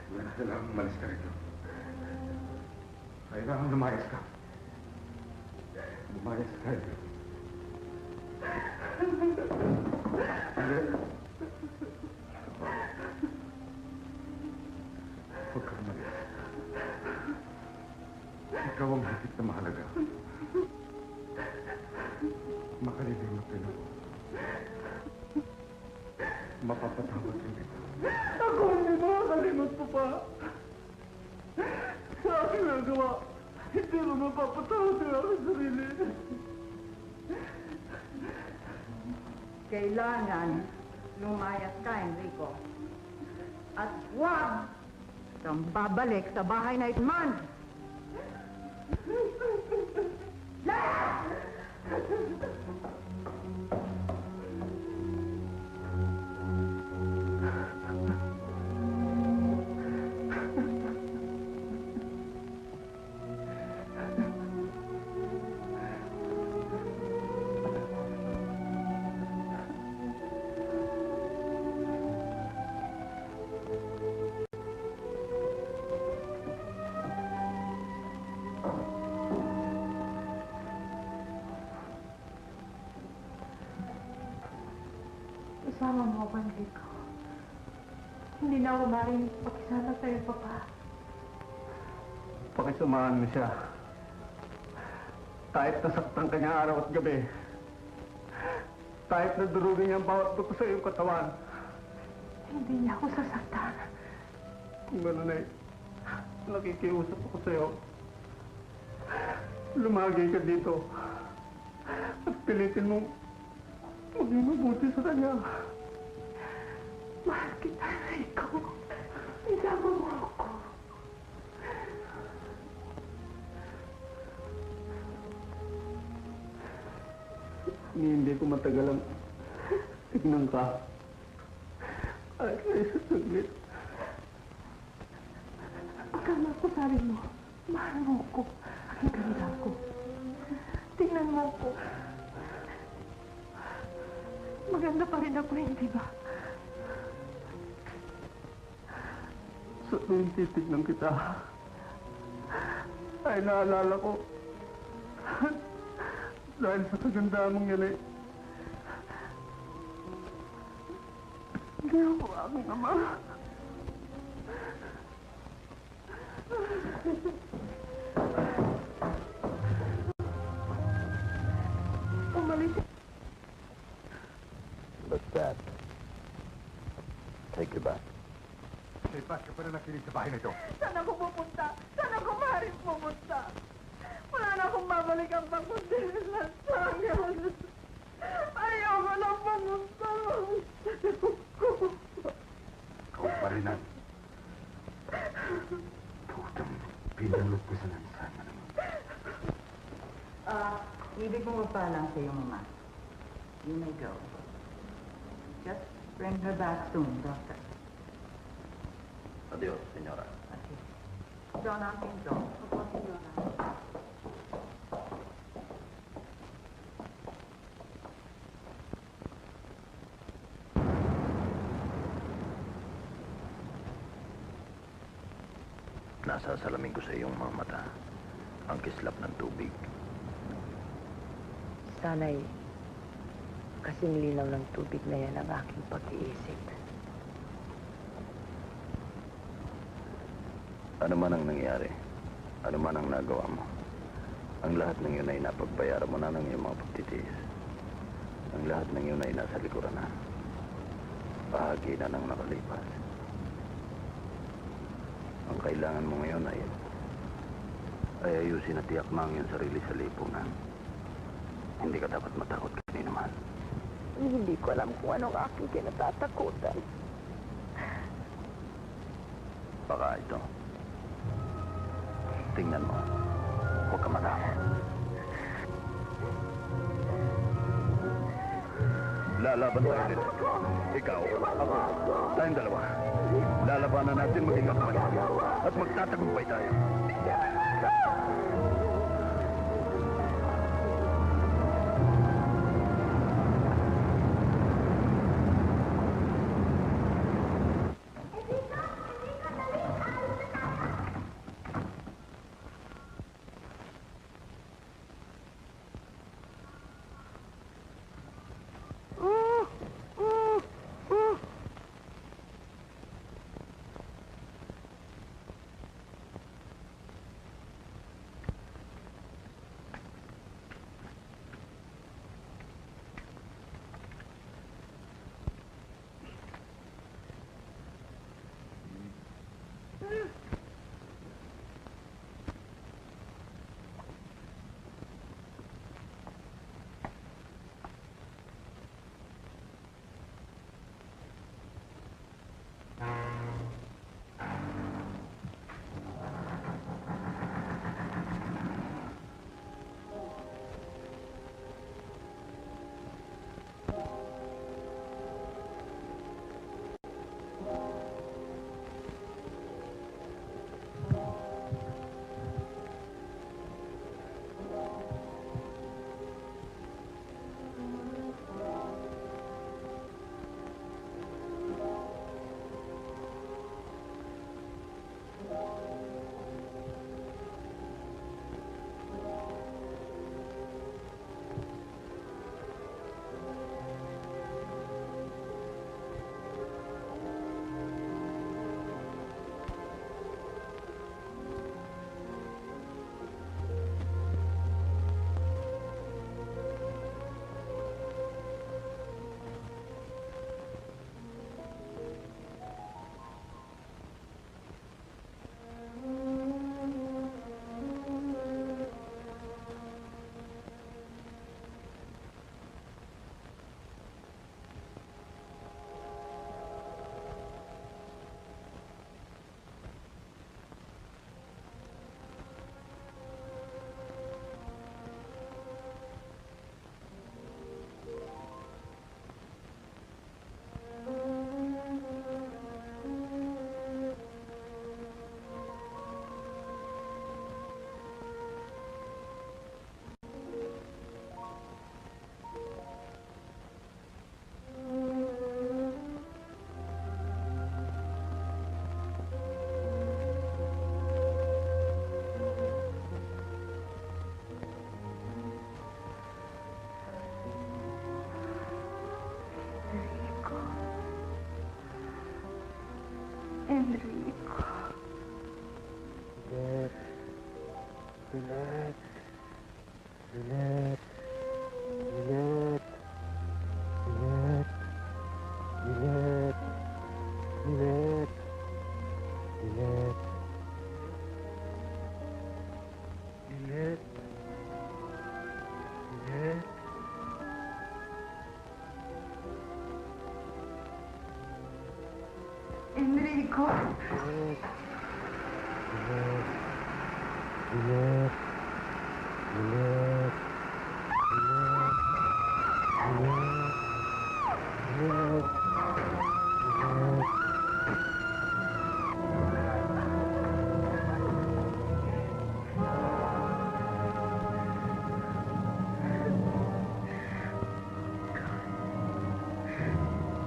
Wala na kailangang umalis ka rito. Kailangan lumayas ka. Lumayas ka, Enrico. Hindi. Huwag kang umalis. Ikaw ang higit na mahalaga. Makalilimot din ako. Mapapatawad din kita. Ako hindi makakalimot, Papa. Sa aking nagawa, hindi mo mapapatawad ang aking sarili. Kailangan lumayas ka, Enrico. At huwag kang babalik sa bahay na itman. Isama mo ako, Enrico. Hindi na ako maaaring pakisama sa'yo, Papa. Pakisamahan mo siya. Kahit nasaktan ka niya araw at gabi. Kahit nadurugin niya ang bawat dugo sa iyong katawan. Hindi niya ako sasaktan. Kung gano'n ay, nakikiusap ako sa'yo. Lumagay ka dito. At pilitin mong maging mabuti sa kanya. Mahal kita, Enrico. Isama mo ako. Hindi ko matagal ang tignan ka. Ay, sa saglit. Akala ko sabi mo, mahal mo ko. Ang ganda ko. Tingnan mo ko. Maganda pa rin ako, hindi ba? Sa tuwing titignan kita, ay naalala ko. Dahil sa kagandahan mong yan eh, hindi ako aking ama. Umalis. But that, take you back. Ay, bakit ka pa na nakinig sa bahay na ito? Saan ako pupunta? Saan ako maaaring pumunta? Wala na akong babalikan pang kundi Las Vegas. Ayoko na pumunta. Ikaw pa rin ang... Putang pinulot ko sa lansama naman. Ibig mong magpaalam sa iyong mama. You may go. Just bring her back soon, Doctor. Adios, señora. Okay. Doon ang pinto. Opo, Senora. Nasasalamin ko sa iyong mga mata ang kislap ng tubig. Sana'y kasing linaw ng tubig na yan ang aking pag-iisip. Ano man ang nangyari, ano man ang nagawa mo, ang lahat ng yun ay napagbayaran mo na ng iyong mga pagtitiis. Ang lahat ng yun ay nasa likuran na. Bahagi na ng nakalipas. Ang kailangan mo ngayon ay ayusin at tiyak mo ang iyong sarili sa lipunan. Hindi ka dapat matakot kanino man. Hindi ko alam kung anong aking kinatatakutan. Baka ito. Tingnan mo. Huwag ka matakot. Lalaban tayo din. Ikaw, ako, tayong dalawa. Lalabanan natin maging kapatid. At magtatagumpay tayo. Enrico. Lilet. Lilet. Lilet. Lilet. Lilet. Lilet. Lilet. Lilet. Lilet. Lilet. Enrico. Lilet. Lilet. Lilet. Lilet. Lilet.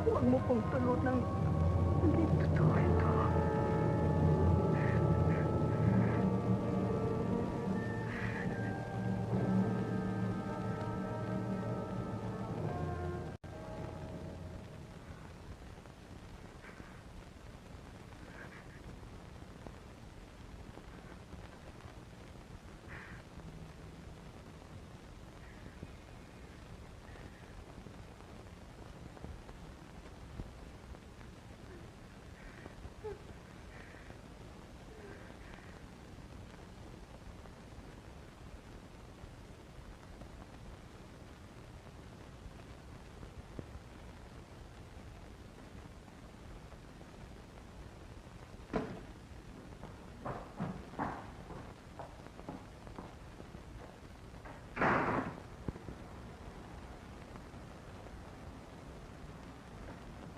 Huwag mo pong tulot ng hindi totoo ito.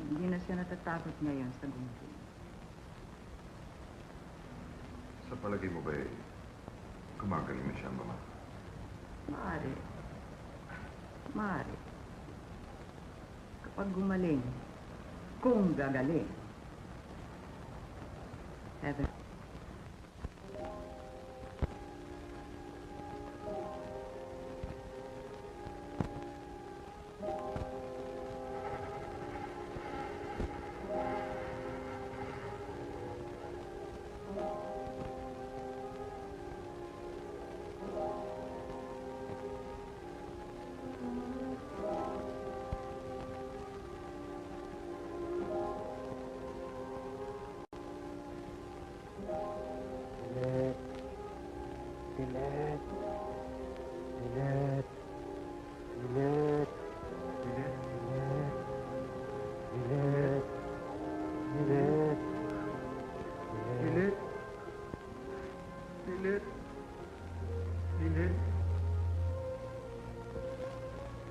Hindi na siya natatakot ngayon sa gunting. Sa palagay mo ba gumagaling na siya, Mama? Maaari. Maaari. Kapag gumaling, kung gagaling. Heather. Lilet. Lilet. Lilet. Lilet. Lilet. Lilet. Lilet. Lilet. Lilet.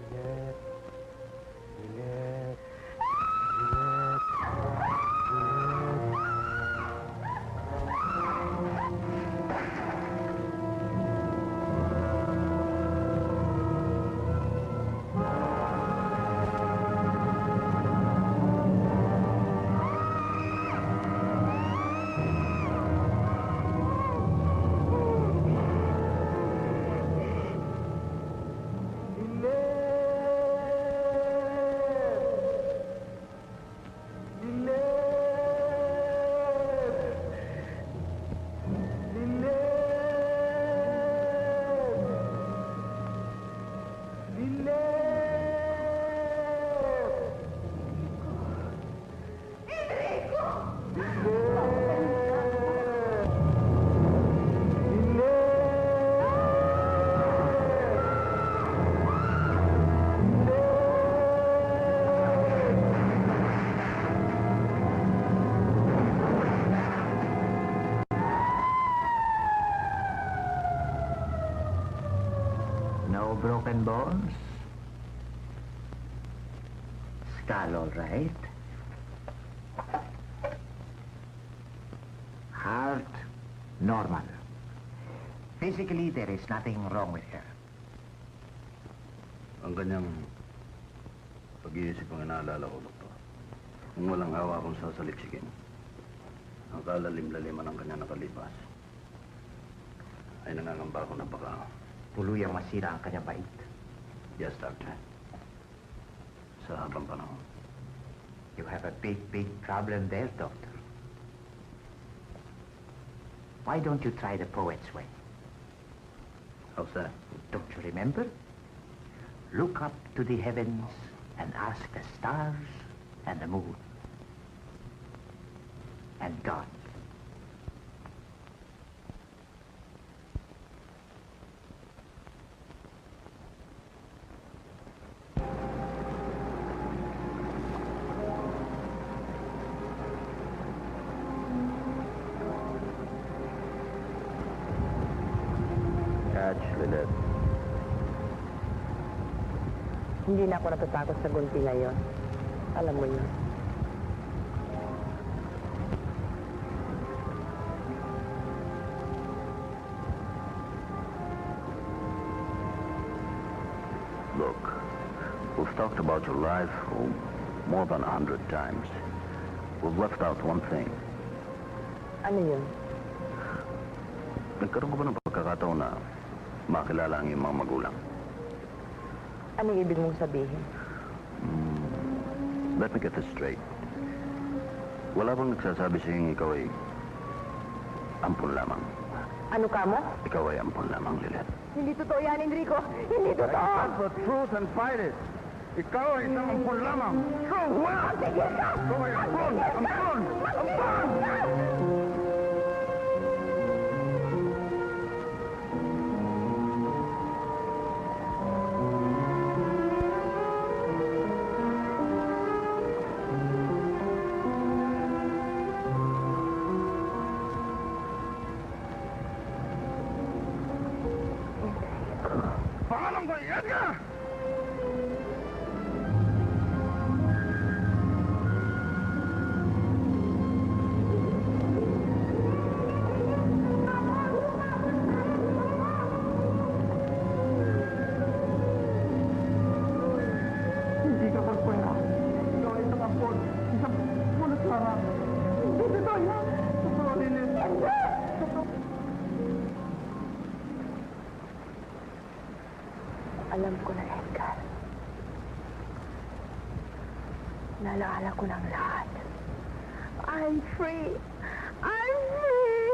Lilet. Lilet. No broken bones? Skull all right? Heart normal. Physically, there is nothing wrong with her. Ang kanyang pag-iisip ang inaalala ko, Doktor. Kung walang awa akong sasaliksikin, ang kalalim-laliman ng kanya nakalipas, ay nangangamba ako na baka... Tuluyang masira ang kanyang bait. Yes, Doctor. Sa habang panahon. You have a big, big problem there, Doctor. Why don't you try the poet's way? How's that? Don't you remember? Look up to the heavens and ask the stars and the moon and God. Catch, Lilith. Hindi na ako natatakot sa gunti ngayon. Alam mo yun. Look, we've talked about your life more than 100 times. We've left out one thing. Ano yun? Nagkaroon ko ba ng pagkakataon na makilala ang iyong mga magulang? Anong ibig mong sabihin? Let me get this straight. Wala bang nagsasabi sa iyong ikaw ay ampun lamang? Ano ka mo? Ikaw ay ampun lamang, Lilith. Hindi totoo yan, Enrico. Hindi totoo. For truth and fight it. Ikaw ay isang ampun lamang. Tigil ka! Ikaw ay ampun! Ampun! Ampun! Pangalan ko ay Edgar! Hindi ka pagpwera. Ikaw ay isang ampon. Isang punas lamang. Hindi totoo yan. Totoo, Lilith. Totoo. Alam ko na, Edgar. Naalala ko ng lahat. I'm free! I'm free!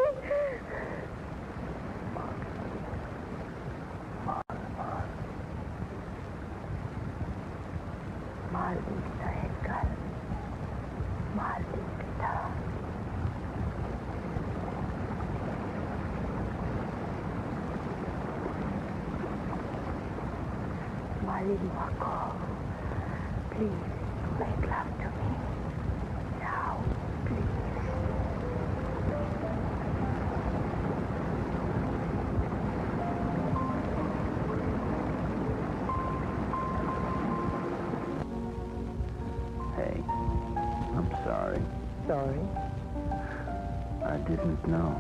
Mahal din kita, Edgar. Mahal din kita. Mahalin mo ako. Please, make love to me. Now, please. Hey, I'm sorry. Sorry. I didn't know.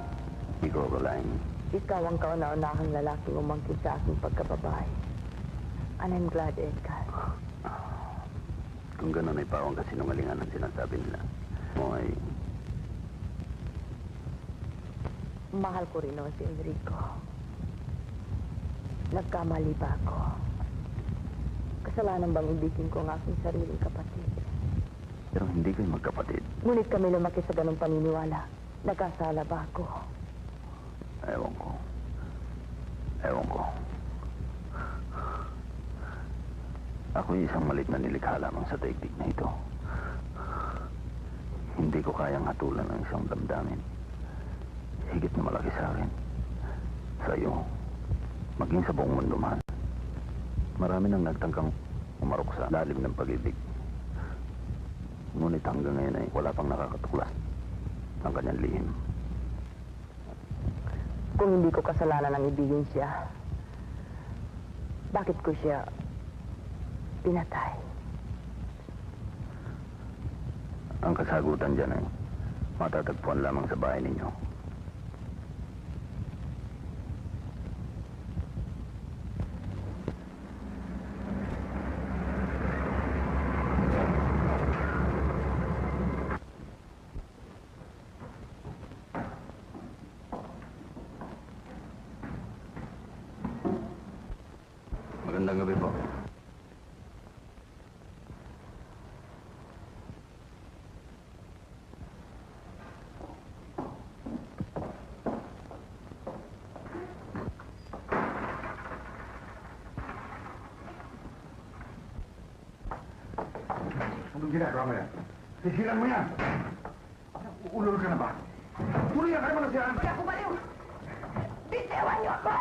Ikaw ba lang? Ikaw ang kauna-unahang lalaking umangkin sa aking pagkababae. And I'm glad, Edgar. Kung gano'n ay pawang kasinungalingan ang sinasabi nila. Mo ay Mahal ko rin si Enrico. Nagkamali ba ako? Kasalanan bang ibigin ko ang aking sariling kapatid? pero hindi kayo magkapatid. Ngunit kami lumaki sa ganong paniniwala. Nagkasala ba ako? Ewan ko. Ewan ko. Ako'y isang malit na nilikha lamang sa daigdig na ito. Hindi ko kayang hatulan ng isang damdamin. Higit na malaki sa akin. Sa iyo, maging sa buong mundo man. Marami nang nagtangkang umarok sa lalim ng pag-ibig. Ngunit hanggang ngayon ay wala pang nakakatuklas ng kanyang lihim. Kung hindi ko kasalanan ang ibigin siya, bakit ko siya pinatay? Ang kasagutan dyan ay matatagpuan lamang sa bahay ninyo. Magandang gabi po. ginagawa mo yan? Sisilan mo yan! Ulol ka na ba? Tuloy kayo mo na siya! Kaya ako baliw! Bitiwan niyo ako!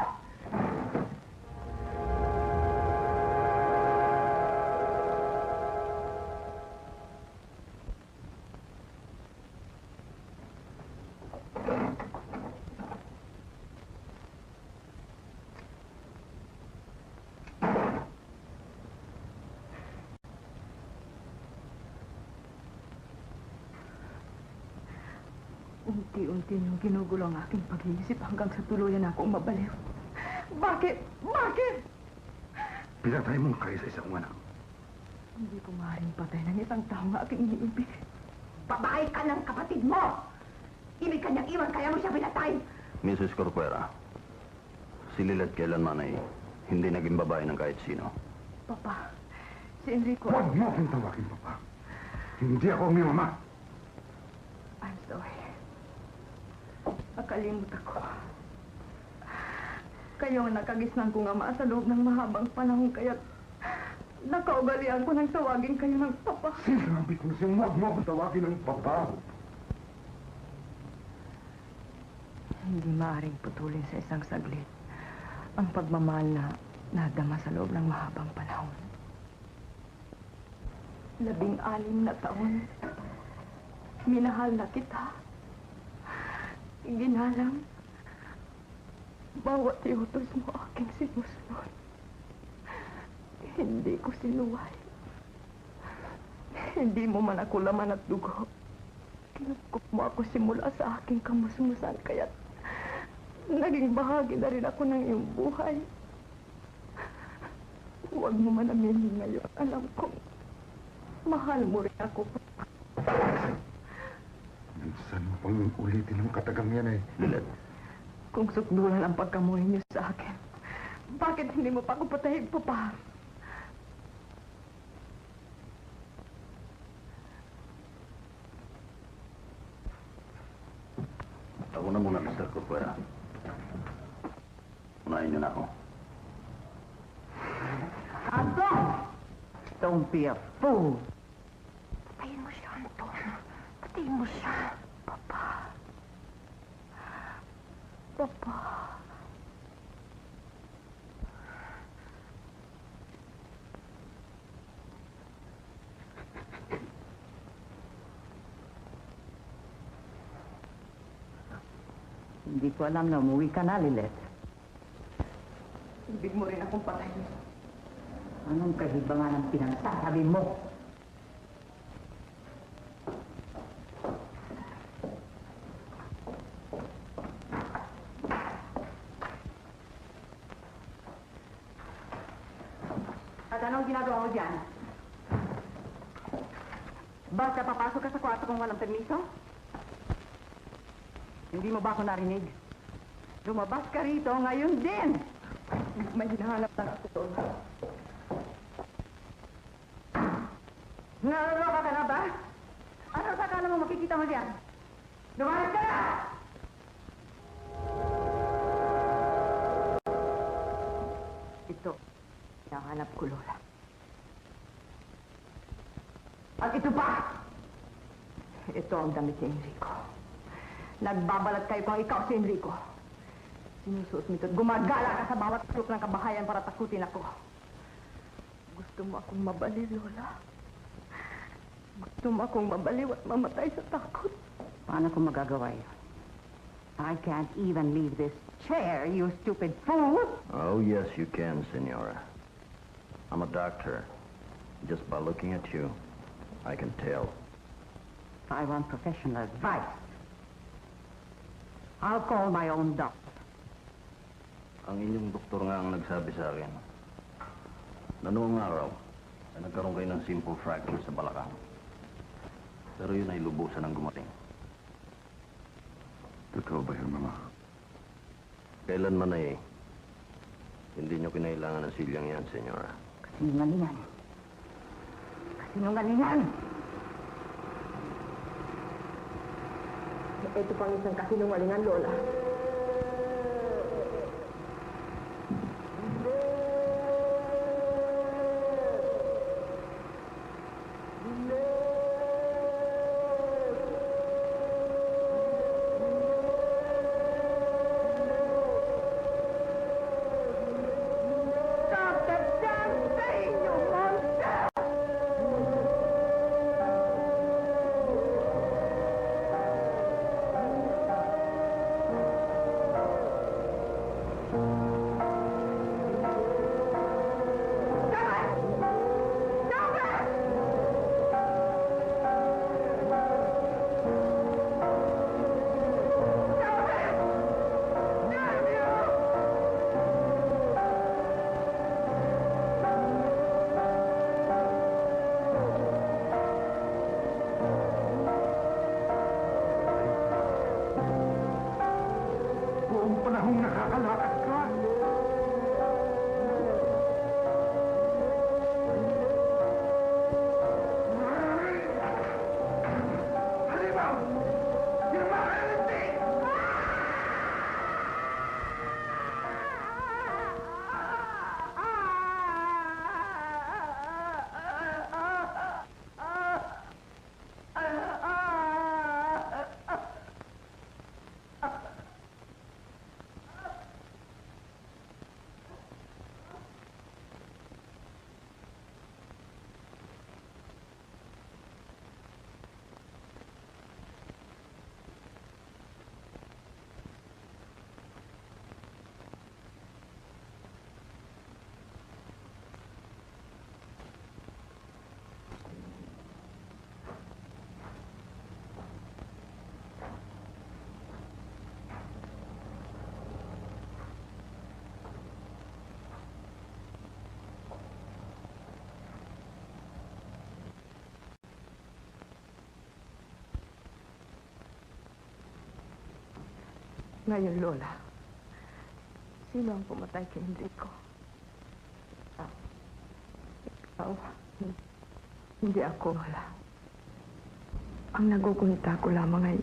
Unti-unti niyong ginugulo ang aking pag-iisip hanggang sa tuluyan akong mabaliw. Bakit? Bakit? Pinatay mo kayo sa isang anak. Hindi ko maaaring patay ng isang tao nga aking iniibig. Babae ka ng kapatid mo! Ibig ka niyang iwan, kaya mo siya pinatay! Mrs. Corcuera, si Lilet kailanman ay hindi naging babae ng kahit sino. Papa, si Enrico... Huwag mo akong tawagin, Papa. Hindi ako ang iyong ama. I'm sorry. Nakalimut ako. Kayo ang nakagisnan kong ama sa loob ng mahabang panahon, kaya nakaugalian ko nang tawagin kayo ng papa. Sinabi ko na siyang huwag mo akong tawagin ng Papa. Hindi maaaring putulin sa isang saglit ang pagmamahal na nadama sa loob ng mahabang panahon. 16 na taon, minahal na kita. Ginalang, bawat iutos mo aking sinusunod. Hindi ko sinuway. Hindi mo man ako laman at dugo. Kinupkup mo ako simula sa aking kamusmusan, kaya naging bahagi na rin ako ng iyong buhay. Huwag mo man aminin ngayon. Alam kong mahal mo rin ako. Minsan mo pang ulitin ang katagang yan eh. Lilet, Kung sukdulan ang pagkamuhi niyo sa akin, bakit hindi mo pa ako patayin, Papa? ako na muna, Mr. Corcuera. Unahin niyo na ako. Anton! Don't be a fool. Patayin mo siya, Anton. Patayin mo siya. Papa. Papa. Hindi ko alam na umuwi ka na, Lilet. Ibig mo rin akong patayin. Anong kahibangan ang pinagsasabi mo? At anong ginagawa mo dyan? Basta papasok ka sa kwarto kung walang permiso? Hindi mo ba ako narinig? Lumabas ka rito ngayon din! May hinahanap lang ako doon. Naloloka ka na ba? Ano sa akala mo makikita mo diyan? Lumayas ka na! Ito, hinahanap ko, Lola. At ito pa! Ito ang damit ni Enrico. Nagbabalat kayo kung ikaw si Enrico. Sinusuot mo ito at gumagala ka sa bawat sulok ng kabahayan para takutin ako. Gusto mo akong mabaliw, Lola? Gusto mo akong mabaliw at mamatay sa takot? Paano ko magagawa yun? I can't even leave this chair, you stupid fool! Oh, yes, you can, Senora. I'm a doctor. Just by looking at you, I can tell. I want professional advice. I'll call my own doctor. Ang inyong doktor nga ang nagsabi sa akin na noong araw ay nagkaroon kayo ng simple fracture sa balakang. Pero yun ay lubusan ng gumaling. Totoo ba yun, Mama? Kailanman ay hindi nyo kinailangan ng silyang yan, Senyora. Kasinungalingan. Kasinungalingan! Ito pang isang kasinungalingan, Lola. Lilet! panahong nakakalakad ka. Halimaw! Hirmakaliti! Ngayon, Lola, sino ang pumatay kay Enrico? Ikaw. Hindi ako, Lola. Ang nagugunita ko lamang ay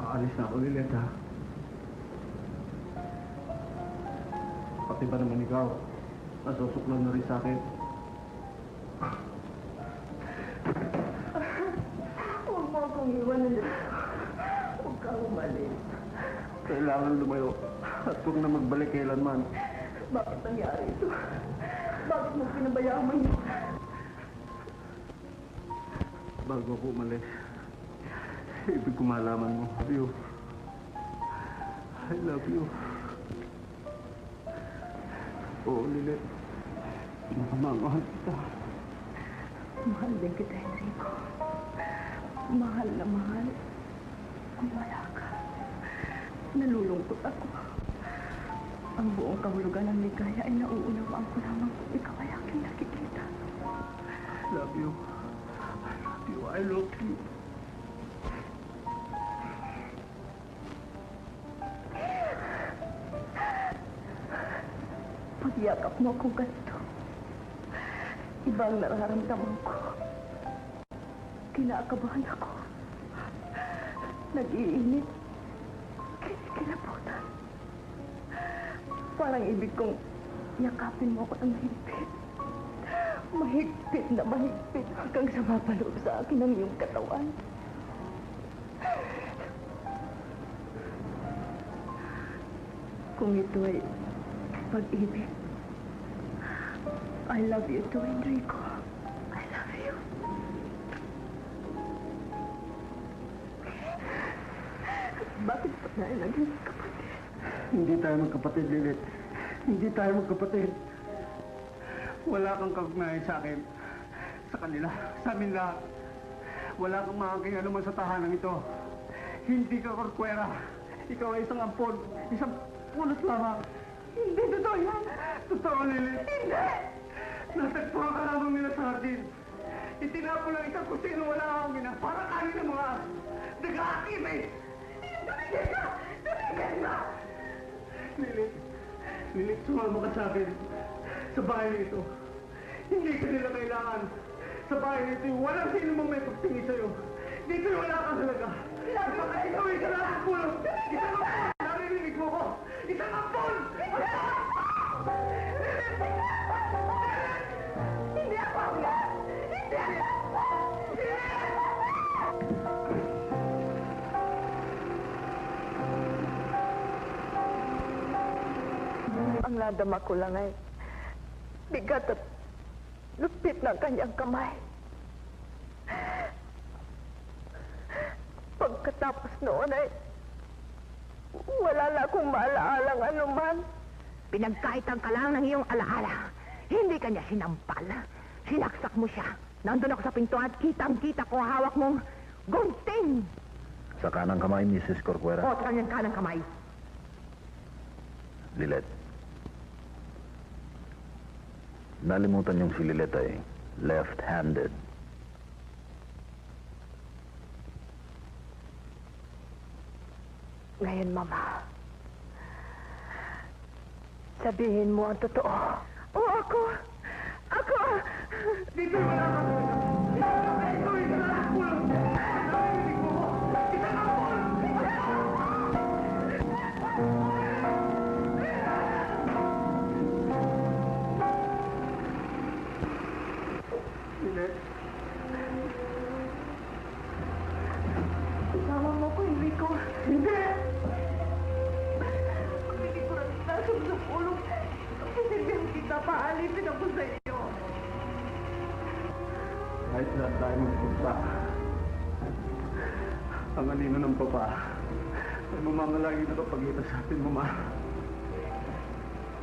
Aalis na ako, Lilet, ha? Pati ba naman ikaw? Nasusuklan na rin sa akin. huwag mo akong iwan na. Huwag kang umalis. Kailangan lumayo at huwag na magbalik kailanman. Bakit nangyari ito? Bakit mo pinabayaan mo yun? Bago ako umalis, ibig ko malaman mo. I love you. I love you. Oo, Lilet. Mahal kita. Mahal din kita, Enrico. Mahal na mahal. Kung wala ka, nalulungkot ako. Ang buong kahulugan ng ligaya ay nauunawaan ko lamang kung ikaw ay aking nakikita. I love you. I love you. I love you. Pagyakap mo akong ganito. Ibang nararamdaman ko. Kinakabahan ako. Nag-iinit. Kinikilabutan. Parang ibig kong yakapin mo ako ng mahigpit. Mahigpit na mahigpit hanggang sa mapaloob sa akin ang iyong katawan. Kung ito ay pag-ibig, I love you too, Enrico. I love you. Bakit pa tayo naging kapatid? Hindi tayo magkapatid, Lilit. Hindi tayo magkapatid. Wala kang kaugnayan sa akin. Sa kanila. Sa amin lahat. Wala kang makakaya naman sa tahanan ito. Hindi ka korkwera. Ikaw ay isang ampon. Isang pulos lamang. Hindi totoo yan. Totoo, Lilit. Hindi! Natagpuan ka lamang nila sa hardin. Itinapo lang isang kusino wala akong ina. Para kanin ng mga nag-aakim eh. Tumigil ka! Tumigil ka! Lilit, sumama ka sa akin. Sa bahay nito. Hindi ka nila kailangan. Sa bahay nito, walang sino mang may pagtingin sa'yo. Dito wala kang halaga. Ikaw ay kailangan pulo. Isang ampon! Narinig mo ko! Isang ampon! Hindi ako hanggang! Hindi ako! Ang nadama ko lang ay bigat at lupit ng kanyang kamay. Pagkatapos noon ay wala na akong maalaalang anuman. Pinagkaitan ka lang ng iyong alaala. Hindi ka niya sinampal. Sinaksak mo siya. Nandun ako sa pintuan at kitang-kita ko ang hawak mong gunting. Sa kanang kamay, Mrs. Corcuera. O, sa kanyang kanang kamay. Lilet. Nalimutan yung si Lilet ay left-handed. Ngayon, Mama, sabihin mo ang totoo. Oo, ako! Ako! Dito mo na ako! Ito, ito na ako! Narinig mo! Ito na ako! Lilet, Sama mo ko, Enrico. Hindi! Hindi ko rin nasab sa pulong. Kasilbihan kita, paalisin ako sa iyo. kahit saan tayo magpunta, ang anino ng papa ay mamamalagi na kapagitan sa atin, Mama.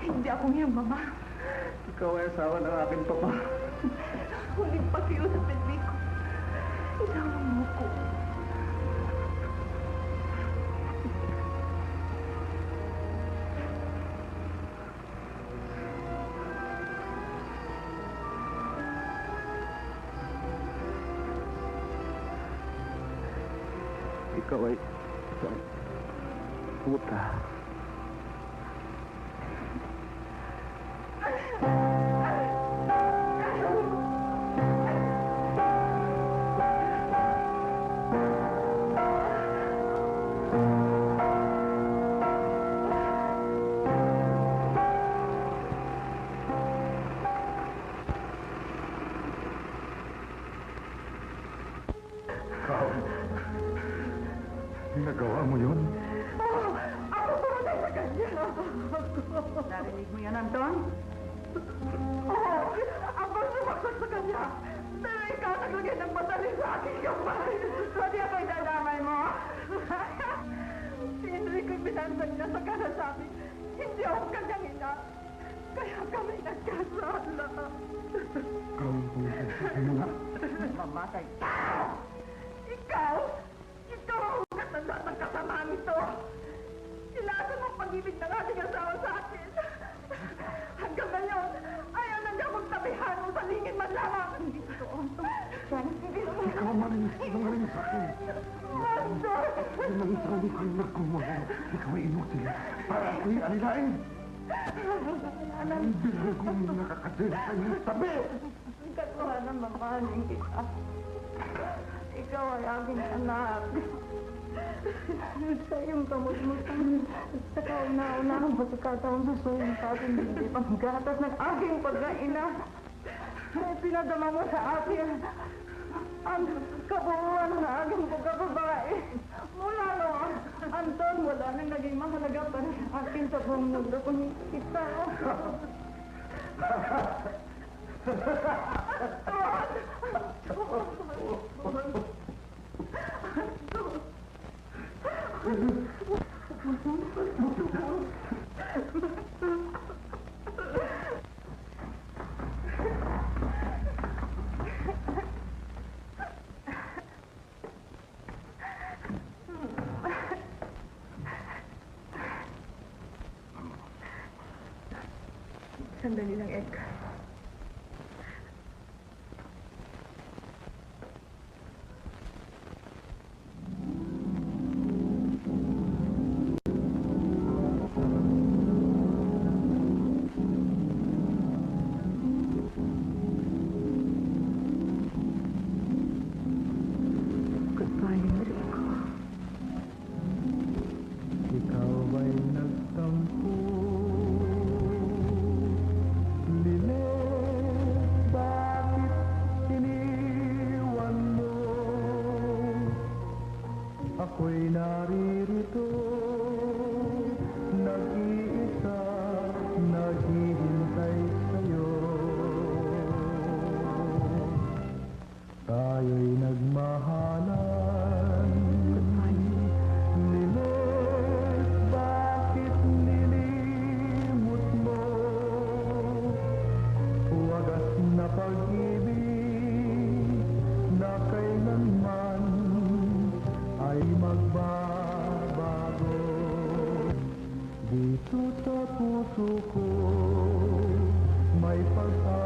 Hindi ako iyong mama. Ikaw ay asawa ng aking papa. Huling pakiusap, Enrico. Isama mo ko. Ikaw ay isang puta. Nagawa mo yun? Ako pumatay sa kanya. Narinig mo yan, Anton? Oo, ako sumaksak sa kanya. Pero ikaw naglagay ng patalim sa aking kamay. Pati ako'y dadamay mo. Si Enrico'y binansag niya sa kanan sa amin. Hindi ako kanyang ina. Kaya kami nagkasala. Mamatay. Ikaw? Ikaw ang hugat ng lahat ng kasamaan ito. Ilasan mo ang pag-ibig ng ating asawa sa akin. Hanggang ngayon, ayaw na niya magtabihan mo sa lingin man lamang. Hindi totoo. Hindi naman. Ikaw sinungaling sa akin. Master! Sinungaling ko yung nagkumawa. Ikaw ay inutil. Para ako'y alilain. Hindi ko nakakatil sa iyong tabi. Katuwa na mamahaling kita. Ikaw ay aking anak. Sa iyong kamutmutan, sa kauna-unahang pagkakataon sa suwing sa ating hindi panggatas ng aking pagkaina. Ay pinadama mo sa akin ang kabuuan ng aking pagkababae. Mula noon, Anton, wala nang naging mahalaga para sa akin sa buong mundo kundi kita. Sandali lang, Edgar. Goodbye, Enrico. Ikaw ay nagtampo. Lilet, bakit iniwan mo? Ako'y naririto, nag-iisa, naghihintay sa'yo. Tayo'y nagmahalan. Lilet, bakit nilimot mo? Wagas na pag-ibig na kailanman ay magbabago. Dito sa puso ko may pag-asa.